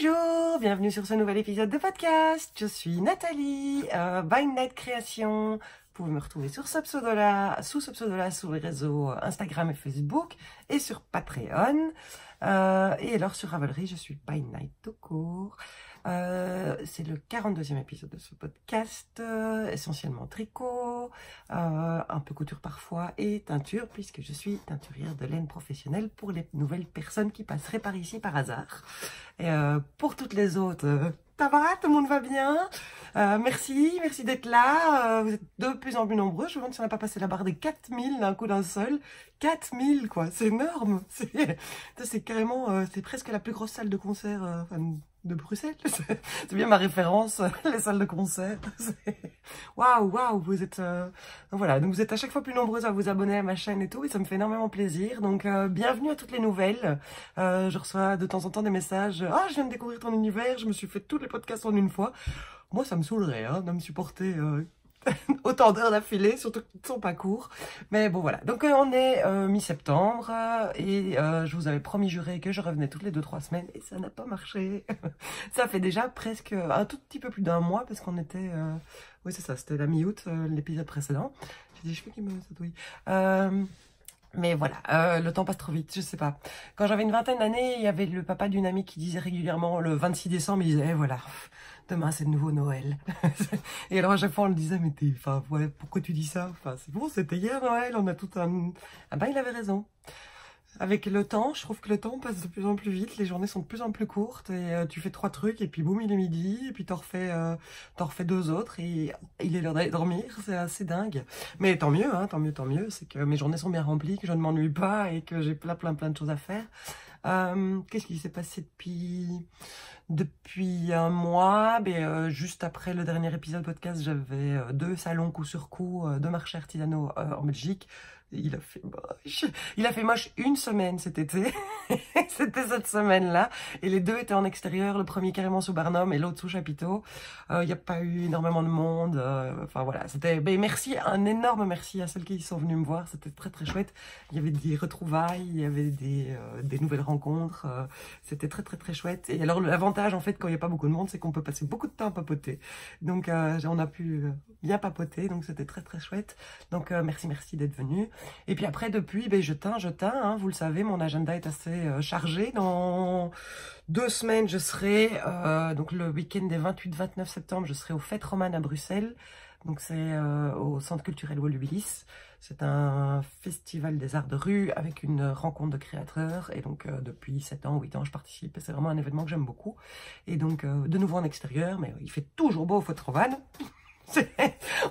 Bonjour, bienvenue sur ce nouvel épisode de podcast. Je suis Nathalie, by Night Création. Vous pouvez me retrouver sur ce pseudo-là, sous ce pseudo-là, sur les réseaux Instagram et Facebook et sur Patreon. Et alors sur Ravelry, je suis by Night tout court. C'est le 42e épisode de ce podcast, essentiellement tricot, un peu couture parfois et teinture, puisque je suis teinturière de laine professionnelle pour les nouvelles personnes qui passeraient par ici par hasard. Et pour toutes les autres, ça va, tout le monde va bien, merci d'être là, vous êtes de plus en plus nombreux, je me demande si on n'a pas passé la barre des 4000 d'un coup d'un seul. 4000 quoi, c'est énorme, c'est carrément, c'est presque la plus grosse salle de concert de Bruxelles, c'est bien ma référence, les salles de concert, waouh, vous êtes, voilà, donc vous êtes à chaque fois plus nombreuses à vous abonner à ma chaîne et tout, et ça me fait énormément plaisir, donc bienvenue à toutes les nouvelles, je reçois de temps en temps des messages, ah je viens de découvrir ton univers, je me suis fait tous les podcasts en une fois, moi ça me saoulerait de me supporter autant d'heures d'affilée, surtout qu'ils ne sont pas courts. Mais bon voilà, donc on est mi-septembre et je vous avais promis juré que je revenais toutes les 2-3 semaines et ça n'a pas marché. Ça fait déjà presque un tout petit peu plus d'un mois parce qu'on était... oui c'est ça, c'était la mi-août, l'épisode précédent. J'ai des cheveux qui me satouillent. Mais voilà, le temps passe trop vite, je sais pas. Quand j'avais une vingtaine d'années, il y avait le papa d'une amie qui disait régulièrement, le 26 décembre, il disait, eh, voilà, demain c'est de nouveau Noël. Et alors à chaque fois on le disait, mais enfin, voilà, pourquoi tu dis ça? Enfin, c'est bon, c'était hier Noël, on a tout un... Ah ben il avait raison. Avec le temps, je trouve que le temps passe de plus en plus vite, les journées sont de plus en plus courtes et tu fais 3 trucs et puis boum, il est midi et puis t'en refais 2 autres et il est l'heure d'aller dormir, c'est assez dingue. Mais tant mieux, tant mieux, c'est que mes journées sont bien remplies, que je ne m'ennuie pas et que j'ai plein de choses à faire. Qu'est-ce qui s'est passé depuis un mois? Juste après le dernier épisode podcast, j'avais 2 salons coup sur coup, 2 marchés artisanaux en Belgique. Il a fait moche une semaine cet été. C'était cette semaine-là. Et les 2 étaient en extérieur. Le premier carrément sous Barnum et l'autre sous chapiteau. Il n'y a pas eu énormément de monde. Enfin voilà, c'était... merci, un énorme merci à celles qui sont venues me voir. C'était très chouette. Il y avait des retrouvailles, il y avait des nouvelles rencontres. C'était très chouette. Et alors l'avantage en fait quand il n'y a pas beaucoup de monde, c'est qu'on peut passer beaucoup de temps à papoter. Donc on a pu bien papoter. Donc c'était très chouette. Donc merci d'être venus. Et puis après, depuis, je teins, vous le savez, mon agenda est assez chargé. Dans 2 semaines, je serai, donc le week-end des 28-29 septembre, je serai aux Fêtes Romanes à Bruxelles. Donc c'est au Centre culturel Volubilis. C'est un festival des arts de rue avec une rencontre de créateurs. Et donc depuis 7 ans, 8 ans, je participe. C'est vraiment un événement que j'aime beaucoup. Et donc de nouveau en extérieur, mais il fait toujours beau aux Fêtes Romanes.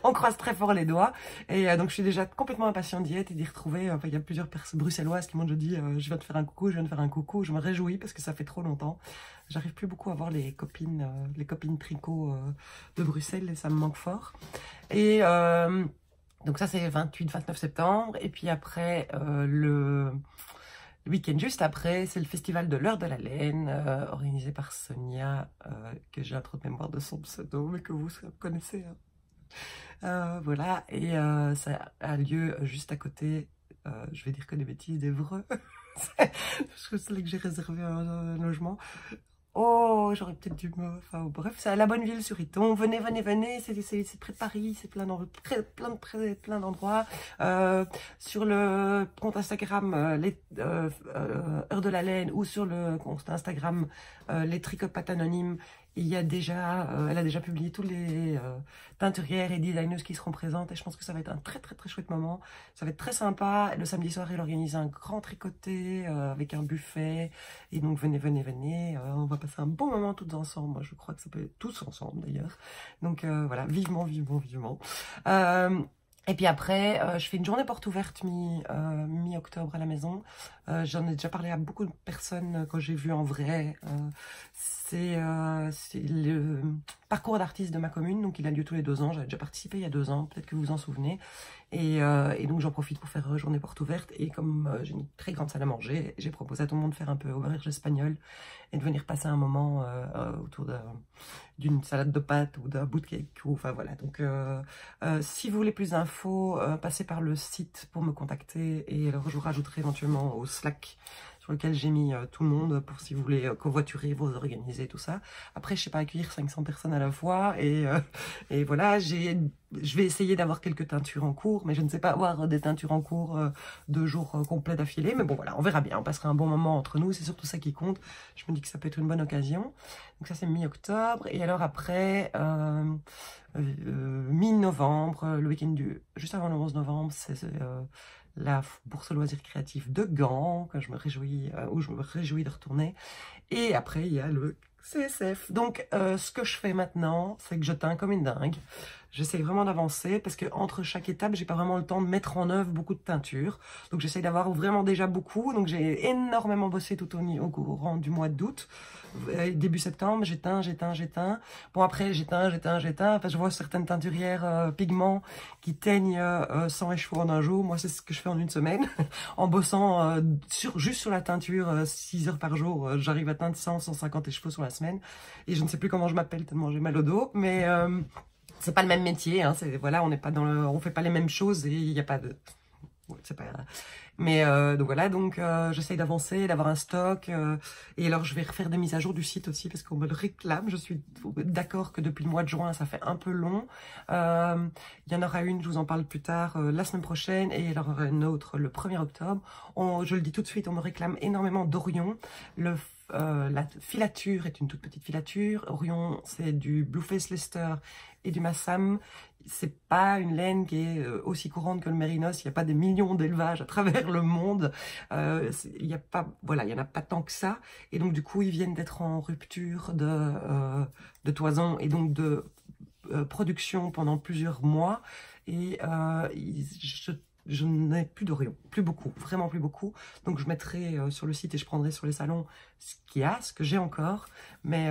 On croise très fort les doigts et donc je suis déjà complètement impatiente d'y être et d'y retrouver. Il y a plusieurs personnes bruxelloises qui m'ont déjà dit je viens de faire un coucou, je me réjouis parce que ça fait trop longtemps. J'arrive plus beaucoup à voir les copines tricot de Bruxelles et ça me manque fort. Et donc ça c'est 28-29 septembre et puis après le week-end juste après, c'est le festival de l'heure de la laine, organisé par Sonia, que j'ai un trou de mémoire de son pseudo, mais que vous connaissez. Voilà, et ça a lieu juste à côté, je vais dire que des bêtises, d'Evreux, parce que c'est là que j'ai réservé un logement. Oh, j'aurais peut-être dû me... Enfin, bref, c'est à la Bonneville-sur-Iton. Venez, c'est près de Paris, c'est plein d'endroits. Sur le compte Instagram, Heures de la Laine, ou sur le compte Instagram, les tricopates anonymes, elle a déjà publié tous les teinturières et designers qui seront présentes et je pense que ça va être un très chouette moment. Ça va être très sympa. Le samedi soir, elle organise un grand tricoté avec un buffet et donc venez. On va passer un bon moment toutes ensemble. Moi, je crois que ça peut être tous ensemble d'ailleurs. Donc voilà, vivement. Et puis après, je fais une journée porte ouverte mi-octobre à la maison. J'en ai déjà parlé à beaucoup de personnes quand j'ai vu en vrai. C'est le parcours d'artiste de ma commune, donc il a lieu tous les 2 ans. J'avais déjà participé il y a 2 ans, peut-être que vous vous en souvenez. Et donc j'en profite pour faire journée porte ouverte. Et comme j'ai une très grande salle à manger, j'ai proposé à tout le monde de faire un peu auberge espagnole et de venir passer un moment autour d'une salade de pâtes ou d'un bout de cake. Enfin voilà, donc si vous voulez plus d'infos, passez par le site pour me contacter. Et alors je vous rajouterai éventuellement au Slack sur lequel j'ai mis tout le monde pour si vous voulez covoiturer, vous organiser, tout ça. Après, je sais pas accueillir 500 personnes à la fois et voilà, je vais essayer d'avoir quelques teintures en cours, mais je ne sais pas avoir des teintures en cours 2 jours complets d'affilée. Mais bon, voilà, on verra bien. On passera un bon moment entre nous. C'est surtout ça qui compte. Je me dis que ça peut être une bonne occasion. Donc ça, c'est mi-octobre. Et alors après, mi-novembre, le week-end juste avant le 11 novembre, c'est la bourse loisirs créatifs de Gand, que je me réjouis, où je me réjouis de retourner. Et après, il y a le CSF. Donc, ce que je fais maintenant, c'est que je teins comme une dingue. J'essaye vraiment d'avancer parce que entre chaque étape, j'ai pas vraiment le temps de mettre en œuvre beaucoup de teinture. Donc, j'essaye d'avoir vraiment déjà beaucoup. Donc, j'ai énormément bossé tout au courant du mois d'août. Début septembre, j'éteins. Bon, après, j'éteins. Enfin, je vois certaines teinturières pigments qui teignent 100 écheveaux en un jour. Moi, c'est ce que je fais en une semaine. En bossant juste sur la teinture 6 heures par jour, j'arrive à teindre 150 écheveaux sur la semaine. Et je ne sais plus comment je m'appelle tellement j'ai mal au dos. Mais c'est pas le même métier. Hein, voilà, on n'est pas on fait pas les mêmes choses et il n'y a pas de... Ouais, c'est pas... Mais donc voilà, j'essaye d'avancer, d'avoir un stock. Et alors, je vais refaire des mises à jour du site aussi parce qu'on me le réclame. Je suis d'accord que depuis le mois de juin, ça fait un peu long. Il y en aura une, je vous en parle plus tard, la semaine prochaine. Et il y en aura une autre le 1er octobre. Je le dis tout de suite, on me réclame énormément d'Orion. La filature est une toute petite filature. Orion, c'est du Blueface Leicester et du Massam. C'est pas une laine qui est aussi courante que le mérinos. Il n'y a pas des millions d'élevages à travers le monde. Il y a pas, voilà, il y en a pas tant que ça. Et donc du coup, ils viennent d'être en rupture de toison et donc de production pendant plusieurs mois. Et je n'ai plus d'Orion, plus beaucoup, vraiment plus beaucoup. Donc je mettrai sur le site et je prendrai sur les salons ce qu'il y a, ce que j'ai encore. Mais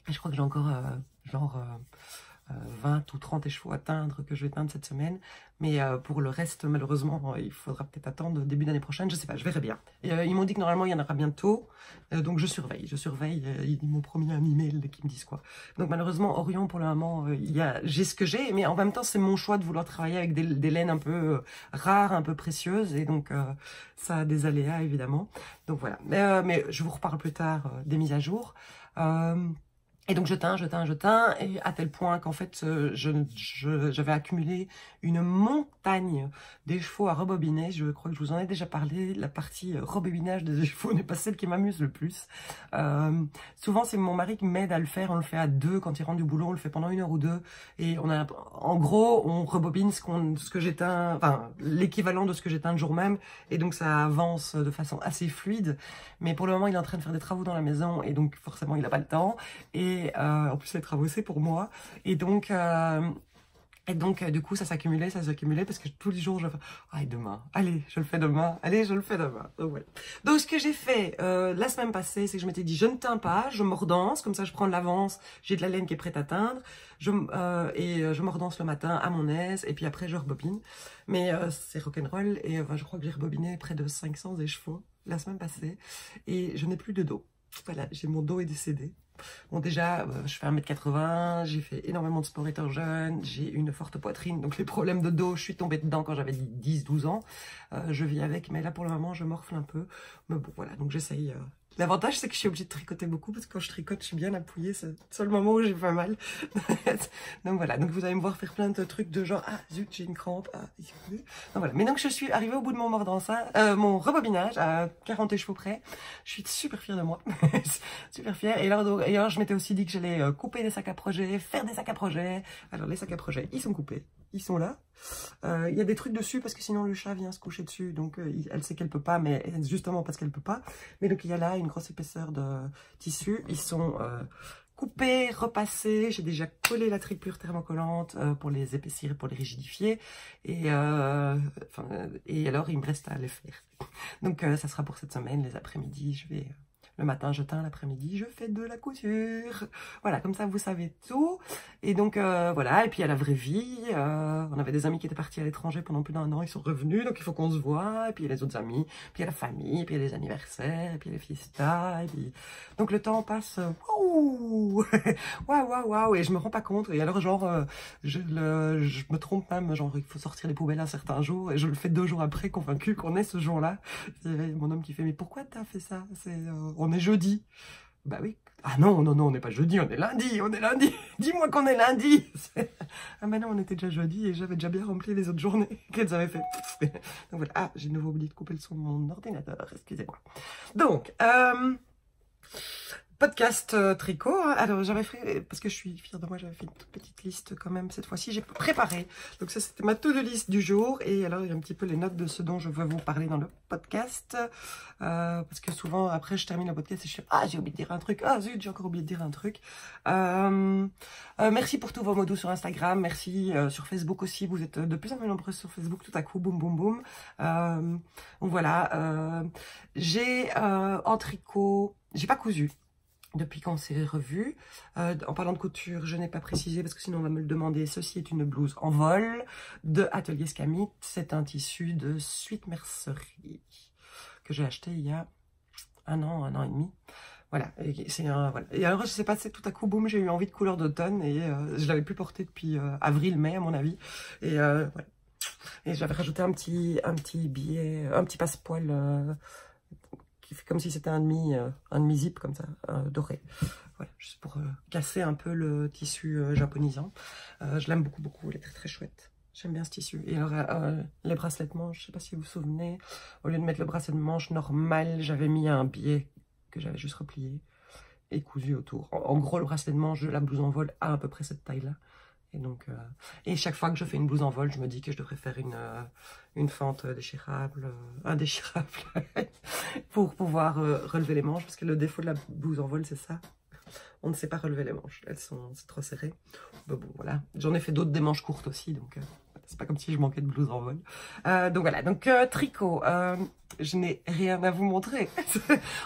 je crois que j'ai encore genre 20 ou 30 écheveaux à teindre que je vais teindre cette semaine. Mais pour le reste, malheureusement, il faudra peut-être attendre début d'année prochaine. Je sais pas, je verrai bien. Ils m'ont dit que normalement, il y en aura bientôt. Donc je surveille. Ils m'ont promis un email qui me disent quoi. Donc malheureusement, Orion, pour le moment, j'ai ce que j'ai. Mais en même temps, c'est mon choix de vouloir travailler avec des laines un peu rares, un peu précieuses. Et donc, ça a des aléas, évidemment. Donc voilà. Mais je vous reparle plus tard des mises à jour. Et donc je teins, et à tel point qu'en fait, j'avais accumulé une montagne d'écheveaux à rebobiner. Je crois que je vous en ai déjà parlé. La partie rebobinage des écheveaux n'est pas celle qui m'amuse le plus. Souvent, c'est mon mari qui m'aide à le faire. On le fait à deux quand il rentre du boulot. On le fait pendant 1 heure ou 2. Et en gros, on rebobine ce que j'éteins, enfin, l'équivalent de ce que j'éteins le jour même. Et donc, ça avance de façon assez fluide. Mais pour le moment, il est en train de faire des travaux dans la maison. Et donc, forcément, il n'a pas le temps. Et en plus, les travaux, c'est pour moi. Et donc, du coup, ça s'accumulait parce que tous les jours, je fais « Ah, demain, allez, je le fais demain, allez, je le fais demain. » Donc, voilà. Donc, ce que j'ai fait la semaine passée, c'est que je m'étais dit « Je ne teins pas, je mordance, comme ça, je prends de l'avance, j'ai de la laine qui est prête à teindre. Je mordance le matin à mon aise, et puis après, je rebobine. » Mais c'est rock'n'roll, et je crois que j'ai rebobiné près de 500 écheveaux la semaine passée, et je n'ai plus de dos. Voilà, mon dos est décédé. Bon, déjà, je fais 1m80, j'ai fait énormément de sport étant jeune, j'ai une forte poitrine, donc les problèmes de dos, je suis tombée dedans quand j'avais 10-12 ans. Je vis avec, mais là, pour le moment, je morfle un peu. Mais bon, voilà, donc j'essaye. L'avantage, c'est que je suis obligée de tricoter beaucoup, parce que quand je tricote, je suis bien appuyée, c'est le seul moment où j'ai pas mal. Donc voilà, donc vous allez me voir faire plein de trucs de genre, ah zut, j'ai une crampe, ah, donc voilà. Mais donc je suis arrivée au bout de mon mon rebobinage, à 40 écheveaux près. Je suis super fière de moi, super fière. Et alors je m'étais aussi dit que j'allais couper des sacs à projet, faire des sacs à projet. Alors les sacs à projet, ils sont coupés, ils sont là. Il y a des trucs dessus parce que sinon le chat vient se coucher dessus, donc elle sait qu'elle peut pas, mais justement parce qu'elle peut pas. Mais donc il y a là une grosse épaisseur de tissu, ils sont coupés, repassés, j'ai déjà collé la tripure thermocollante pour les épaissir et pour les rigidifier, et alors il me reste à les faire. Donc ça sera pour cette semaine, les après-midi, je vais Le matin, je teins, l'après-midi, je fais de la couture. Voilà, comme ça, vous savez tout. Et donc, voilà. Et puis, il y a la vraie vie. On avait des amis qui étaient partis à l'étranger pendant plus d'1 an. Ils sont revenus, donc il faut qu'on se voit. Et puis, il y a les autres amis. Puis, il y a la famille. Puis, il y a les anniversaires. Et puis, il y a les fiestas. Et puis... Donc, le temps passe... Waouh. Waouh. Et je me rends pas compte. Et alors, genre, je me trompe même. Genre, il faut sortir les poubelles un certain jour. Et je le fais 2 jours après, convaincu qu'on est ce jour-là. Et mon homme qui fait, mais pourquoi t'as fait ça? On est jeudi. Bah oui. Ah non, on n'est pas jeudi, on est lundi. Dis-moi qu'on est lundi. Ah mais non, on était déjà jeudi et j'avais déjà bien rempli les autres journées qu'elles avaient fait. Donc voilà. Ah, j'ai de nouveau oublié de couper le son de mon ordinateur, excusez-moi. Donc, podcast tricot, hein. Alors j'avais fait, parce que je suis fière de moi, j'avais fait une toute petite liste quand même cette fois-ci, j'ai préparé. Donc ça c'était ma to-do list du jour, et alors il y a un petit peu les notes de ce dont je veux vous parler dans le podcast, parce que souvent après je termine le podcast et je fais ah j'ai oublié de dire un truc, ah zut j'ai encore oublié de dire un truc. Merci pour tous vos mots doux sur Instagram, merci sur Facebook aussi, vous êtes de plus en plus nombreux sur Facebook tout à coup, boum boum boum. Donc voilà, j'ai en tricot, j'ai pas cousu depuis qu'on s'est revus. En parlant de couture, je n'ai pas précisé parce que sinon on va me le demander. Ceci est une blouse en vol de Atelier Scamit. C'est un tissu de Suite Mercerie que j'ai acheté il y a 1 an et demi. Voilà, voilà. Et alors je sais pas, c'est tout à coup, boum, j'ai eu envie de couleur d'automne et je l'avais plus porté depuis avril-mai à mon avis. Et voilà. Et j'avais rajouté un petit billet, un petit passepoil qui fait comme si c'était un demi zip comme ça, doré. Voilà, juste pour casser un peu le tissu japonisant. Je l'aime beaucoup, il est très très chouette. J'aime bien ce tissu. Et alors, les bracelets de manche, je sais pas si vous vous souvenez, au lieu de mettre le bracelet de manche normal, j'avais mis un biais que j'avais juste replié et cousu autour. En gros, le bracelet de manche de la blouse en vol a à peu près cette taille-là. Et donc, et chaque fois que je fais une blouse en vol, je me dis que je devrais faire une fente déchirable, indéchirable, pour pouvoir relever les manches, parce que le défaut de la blouse en vol, c'est ça. On ne sait pas relever les manches, c'est trop serré. Bon, voilà, j'en ai fait d'autres des manches courtes aussi, donc c'est pas comme si je manquais de blouse en vol. Donc voilà, donc tricot, je n'ai rien à vous montrer.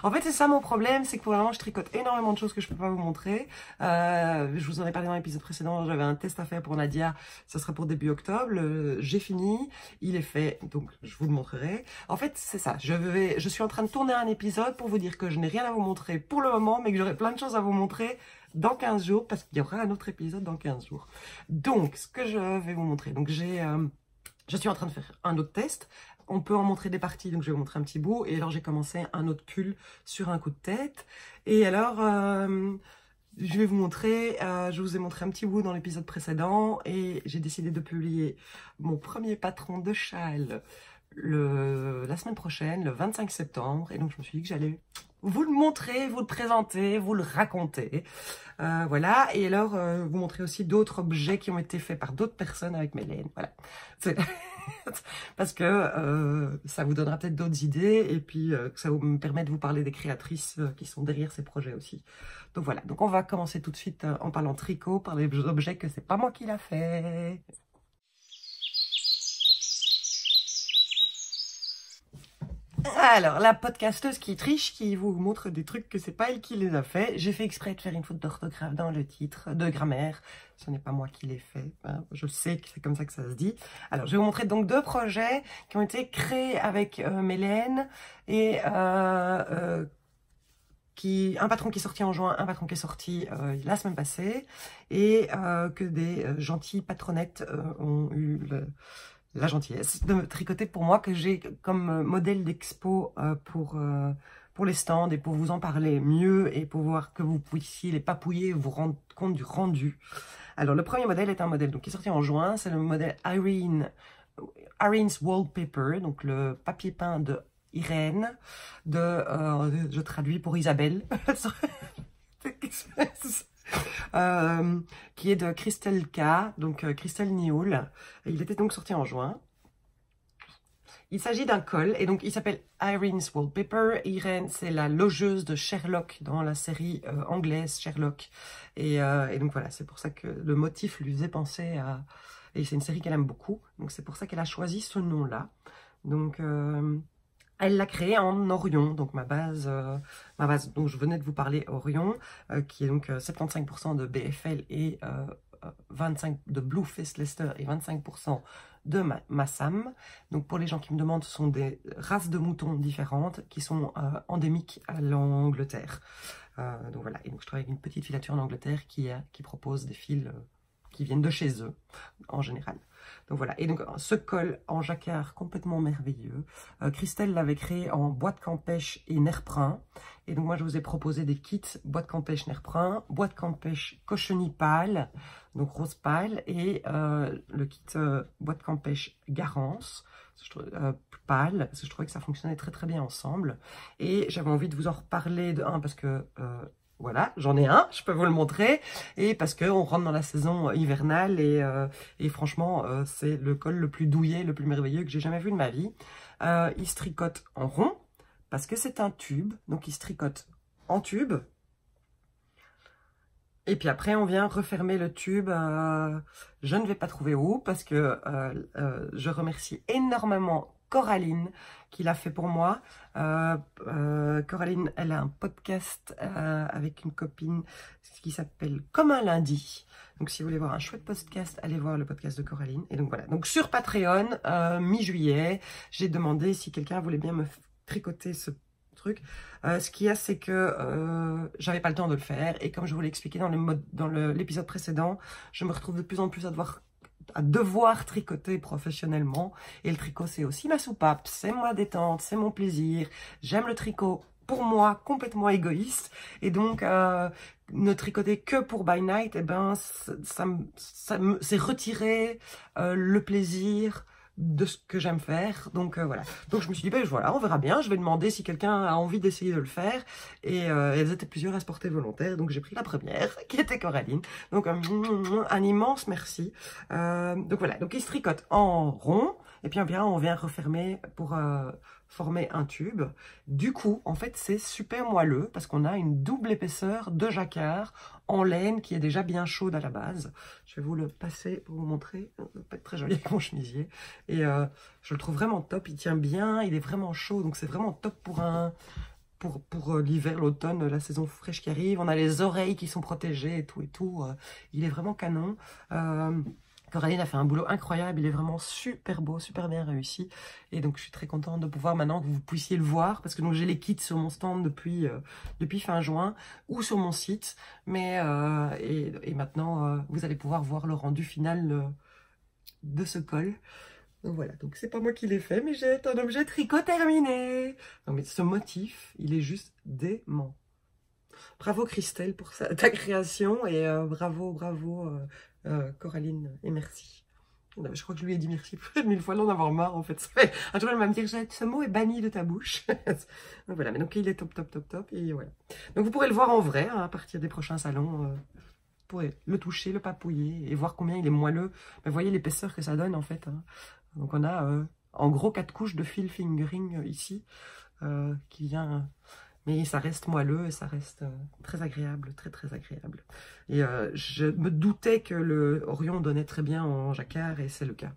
En fait, c'est ça mon problème, c'est que pour le moment, je tricote énormément de choses que je peux pas vous montrer. Je vous en ai parlé dans l'épisode précédent, j'avais un test à faire pour Nadia, ça sera pour début octobre. J'ai fini, il est fait, donc je vous le montrerai. En fait, c'est ça, je suis en train de tourner un épisode pour vous dire que je n'ai rien à vous montrer pour le moment, mais que j'aurai plein de choses à vous montrer dans 15 jours, parce qu'il y aura un autre épisode dans 15 jours. Donc, ce que je vais vous montrer, donc je suis en train de faire un autre test. On peut en montrer des parties, donc je vais vous montrer un petit bout. Et alors, j'ai commencé un autre cul sur un coup de tête. Et alors, je vais vous montrer, je vous ai montré un petit bout dans l'épisode précédent. Et j'ai décidé de publier mon premier patron de châle la semaine prochaine, le 25 septembre. Et donc, je me suis dit que j'allais vous le montrer, vous le présenter, vous le raconter. Voilà. Et alors, vous montrer aussi d'autres objets qui ont été faits par d'autres personnes avec mes laines. Voilà. Parce que ça vous donnera peut-être d'autres idées et puis que ça me permet de vous parler des créatrices qui sont derrière ces projets aussi. Donc voilà. Donc on va commencer tout de suite en parlant tricot, par les objets que c'est pas moi qui l'a fait. Alors, la podcasteuse qui triche, qui vous montre des trucs que c'est pas elle qui les a fait. J'ai fait exprès de faire une faute d'orthographe dans le titre, de grammaire. Ce n'est pas moi qui l'ai fait. Hein. Je sais que c'est comme ça que ça se dit. Alors, je vais vous montrer donc 2 projets qui ont été créés avec Mélène et un patron qui est sorti en juin, un patron qui est sorti la semaine passée et que des gentilles patronettes ont eu la gentillesse de me tricoter pour moi, que j'ai comme modèle d'expo pour les stands et pour vous en parler mieux et pour voir que vous puissiez les papouiller et vous rendre compte du rendu. Alors, le premier modèle est un modèle donc, qui est sorti en juin, c'est le modèle Irene's Wallpaper, donc le papier peint de Irène, je traduis pour Isabelle, qui est de Crystal K, donc Crystal Nioul. Il était donc sorti en juin. Il s'agit d'un col, et donc il s'appelle Irene's Wallpaper. Irène, c'est la logeuse de Sherlock dans la série anglaise Sherlock. Et donc voilà, c'est pour ça que le motif lui faisait penser à... Et c'est une série qu'elle aime beaucoup, donc c'est pour ça qu'elle a choisi ce nom-là. Donc Elle l'a créé en Orion, donc ma base dont je venais de vous parler, Orion, qui est donc 75% de BFL et 25% de Blueface Leicester et 25% de Massam. Donc pour les gens qui me demandent, ce sont des races de moutons différentes qui sont endémiques à l'Angleterre. Donc voilà, et donc je travaille avec une petite filature en Angleterre qui propose des fils qui viennent de chez eux, en général. Donc voilà, et donc ce col en jacquard complètement merveilleux, Christelle l'avait créé en bois de campèche et nerf-brun, et donc moi je vous ai proposé des kits bois de campèche nerf-brun, bois de campèche cochenille pâle, donc rose pâle, et le kit bois de campèche garance, pâle, parce que je trouvais que ça fonctionnait très très bien ensemble, et j'avais envie de vous en reparler parce que voilà, j'en ai un, je peux vous le montrer, et parce qu'on rentre dans la saison hivernale, et franchement, c'est le col le plus douillet, le plus merveilleux que j'ai jamais vu de ma vie. Il se tricote en rond, parce que c'est un tube, donc il se tricote en tube. Et puis après, on vient refermer le tube, je ne vais pas trouver où, parce que je remercie énormément Coraline qui l'a fait pour moi. Coraline, elle a un podcast avec une copine qui s'appelle Comme un lundi. Donc si vous voulez voir un chouette podcast, allez voir le podcast de Coraline. Et donc voilà, donc sur Patreon, mi-juillet, j'ai demandé si quelqu'un voulait bien me tricoter ce truc. Ce qu'il y a, c'est que j'avais pas le temps de le faire, et comme je vous l'ai expliqué dans l'épisode précédent, je me retrouve de plus en plus à devoir tricoter professionnellement, et le tricot c'est aussi ma soupape, c'est ma détente, c'est mon plaisir, j'aime le tricot pour moi, complètement égoïste, et donc ne tricoter que pour By Night, et ben c'est retirer le plaisir de ce que j'aime faire, donc voilà. Donc je me suis dit, ben voilà, on verra bien, je vais demander si quelqu'un a envie d'essayer de le faire, et elles étaient plusieurs à se porter volontaire, donc j'ai pris la première, qui était Coraline, donc un immense merci. Donc voilà, donc il se tricote en rond, et puis bien on vient refermer pour former un tube. Du coup, en fait, c'est super moelleux, parce qu'on a une double épaisseur de jacquard en laine qui est déjà bien chaude à la base. Je vais vous le passer pour vous montrer. Ça va pas être très joli avec mon chemisier. Et je le trouve vraiment top. Il tient bien, il est vraiment chaud. Donc c'est vraiment top pour l'hiver, l'automne, la saison fraîche qui arrive. On a les oreilles qui sont protégées et tout et tout. Il est vraiment canon. Coraline a fait un boulot incroyable, il est vraiment super beau, super bien réussi, et donc je suis très contente de pouvoir maintenant que vous puissiez le voir, parce que j'ai les kits sur mon stand depuis fin juin, ou sur mon site, mais et maintenant vous allez pouvoir voir le rendu final de ce col. Donc voilà, donc c'est pas moi qui l'ai fait, mais j'ai un objet tricot terminé. Non mais ce motif, il est juste dément. Bravo Christelle pour ta création, et bravo Coraline, et merci. Je crois que je lui ai dit merci plus de 1000 fois, d'en avoir marre en fait. Un jour elle va me dire, ce mot est banni de ta bouche. Donc voilà, mais donc il est top, et voilà. Donc vous pourrez le voir en vrai à partir des prochains salons. Vous pourrez le toucher, le papouiller, et voir combien il est moelleux. Mais voyez l'épaisseur que ça donne en fait. Donc on a en gros 4 couches de fil fingering ici, qui vient... Mais ça reste moelleux, et ça reste très agréable, très agréable. Et je me doutais que le Orion donnait très bien en jacquard, et c'est le cas.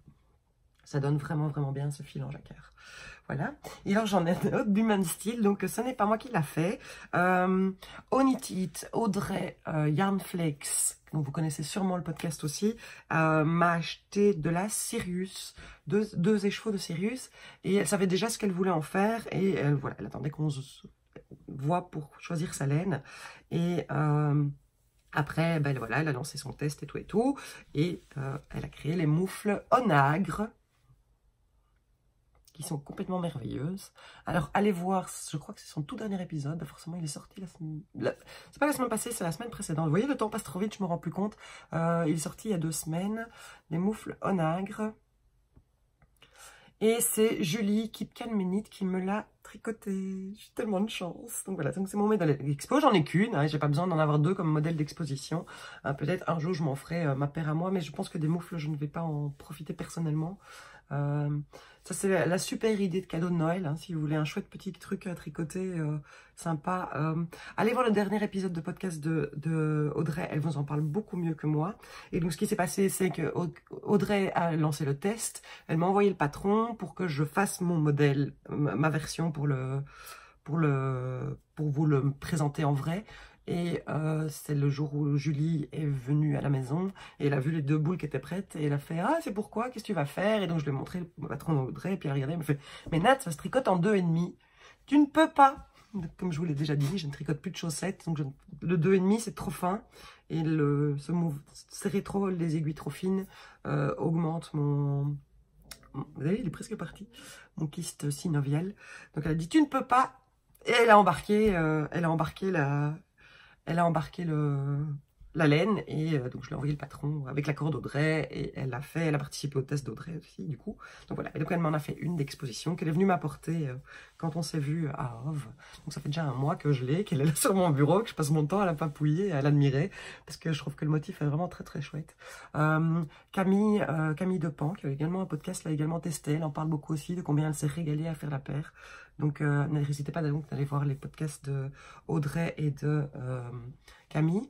Ça donne vraiment bien ce fil en jacquard. Voilà. Et alors j'en ai un autre du même style, donc ce n'est pas moi qui l'a fait. Onitit, Audrey, Yarnflex, donc vous connaissez sûrement le podcast aussi, m'a acheté de la Sirius, deux écheveaux de Sirius, et elle savait déjà ce qu'elle voulait en faire, et voilà, elle attendait qu'on se voit pour choisir sa laine, et après ben voilà, elle a lancé son test et tout, et elle a créé les moufles onagre, qui sont complètement merveilleuses. Alors allez voir, je crois que c'est son tout dernier épisode, forcément il est sorti c'est pas la semaine passée, c'est la semaine précédente. Vous voyez, le temps passe trop vite, je me rends plus compte. Il est sorti il y a 2 semaines, les moufles onagre. Et c'est Julie Kipkan-Ménite qui me l'a tricoté. J'ai tellement de chance. Donc voilà, donc c'est mon modèle d'expo. J'en ai qu'une, hein, j'ai pas besoin d'en avoir 2 comme modèle d'exposition. Peut-être un jour je m'en ferai ma paire à moi, mais je pense que des moufles, je ne vais pas en profiter personnellement. Ça, c'est la super idée de cadeau de Noël, hein, si vous voulez un chouette petit truc à tricoter, sympa. Allez voir le dernier épisode de podcast de Audrey, elle vous en parle beaucoup mieux que moi. Et donc, ce qui s'est passé, c'est que Audrey a lancé le test, elle m'a envoyé le patron pour que je fasse mon modèle, ma version pour vous le présenter en vrai. Et c'est le jour où Julie est venue à la maison et elle a vu les 2 boules qui étaient prêtes et elle a fait « Ah, c'est pourquoi? Qu'est-ce que tu vas faire ?» Et donc je lui ai montré le patron d'Audrey et puis elle a regardé, elle m'a fait « Mais Nat, ça se tricote en 2,5. Tu ne peux pas !» Comme je vous l'ai déjà dit, je ne tricote plus de chaussettes, donc le 2,5 c'est trop fin et serrer trop les aiguilles trop fines augmente mon... Vous voyez, il est presque parti, mon kyste synovial. Donc elle a dit « Tu ne peux pas !» Et elle a embarqué la laine et donc je lui ai envoyé le patron avec l'accord d'Audrey et elle a participé au test d'Audrey aussi du coup. Donc voilà, et donc elle m'en a fait une d'exposition qu'elle est venue m'apporter quand on s'est vu à Hove. Donc ça fait déjà un mois que je l'ai, qu'elle est là sur mon bureau, que je passe mon temps à la papouiller et à l'admirer parce que je trouve que le motif est vraiment très très chouette. Camille Depan, qui a également un podcast, l'a également testé, elle en parle beaucoup aussi de combien elle s'est régalée à faire la paire. Donc n'hésitez pas donc d'aller voir les podcasts de Audrey et de Camille.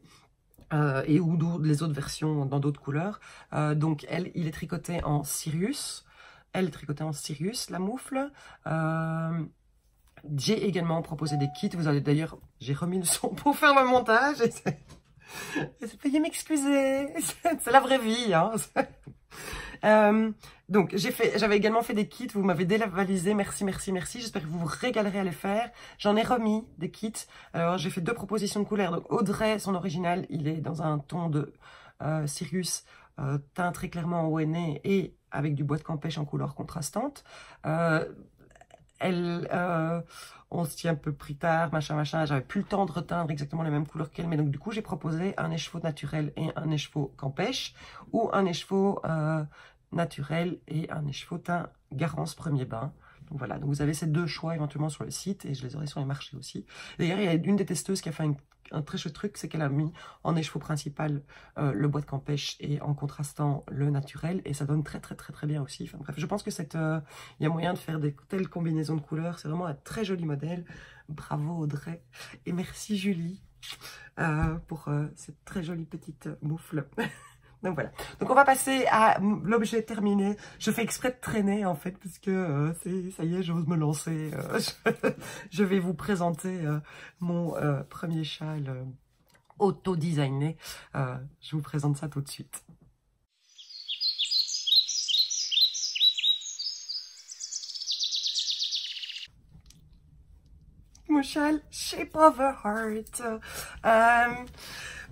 Ou les autres versions dans d'autres couleurs. Donc il est tricoté en Sirius. Elle est tricotée en Sirius, la moufle. J'ai également proposé des kits. Vous avez d'ailleurs, j'ai remis le son pour faire le montage. Veuillez m'excuser. C'est la vraie vie, hein. Donc j'avais également fait des kits, vous m'avez dévalisé, merci. J'espère que vous vous régalerez à les faire. J'en ai remis des kits. Alors j'ai fait 2 propositions de couleurs. Donc Audrey, son original, il est dans un ton de Sirius, teint très clairement ONE et avec du bois de campèche en couleur contrastante. On se tient un peu pris tard, machin, j'avais plus le temps de reteindre exactement les mêmes couleurs qu'elle, mais donc du coup j'ai proposé un écheveau naturel et un écheveau campèche, ou un écheveau naturel et un écheveau teint Garance premier bain. Donc voilà, donc vous avez ces 2 choix éventuellement sur le site, et je les aurai sur les marchés aussi. D'ailleurs, il y a une des testeuses qui a fait un très chouette truc, c'est qu'elle a mis en écheveau principal le bois de campèche et en contrastant le naturel, et ça donne très bien aussi. Enfin bref, je pense que il y a moyen de faire des telles combinaisons de couleurs, c'est vraiment un très joli modèle. Bravo Audrey, et merci Julie pour cette très jolie petite moufle. Donc voilà, donc on va passer à l'objet terminé. Je fais exprès de traîner en fait, parce que ça y est, j'ose me lancer. Je vais vous présenter mon premier châle auto-designé. Je vous présente ça tout de suite. Mon châle Shape of a Heart.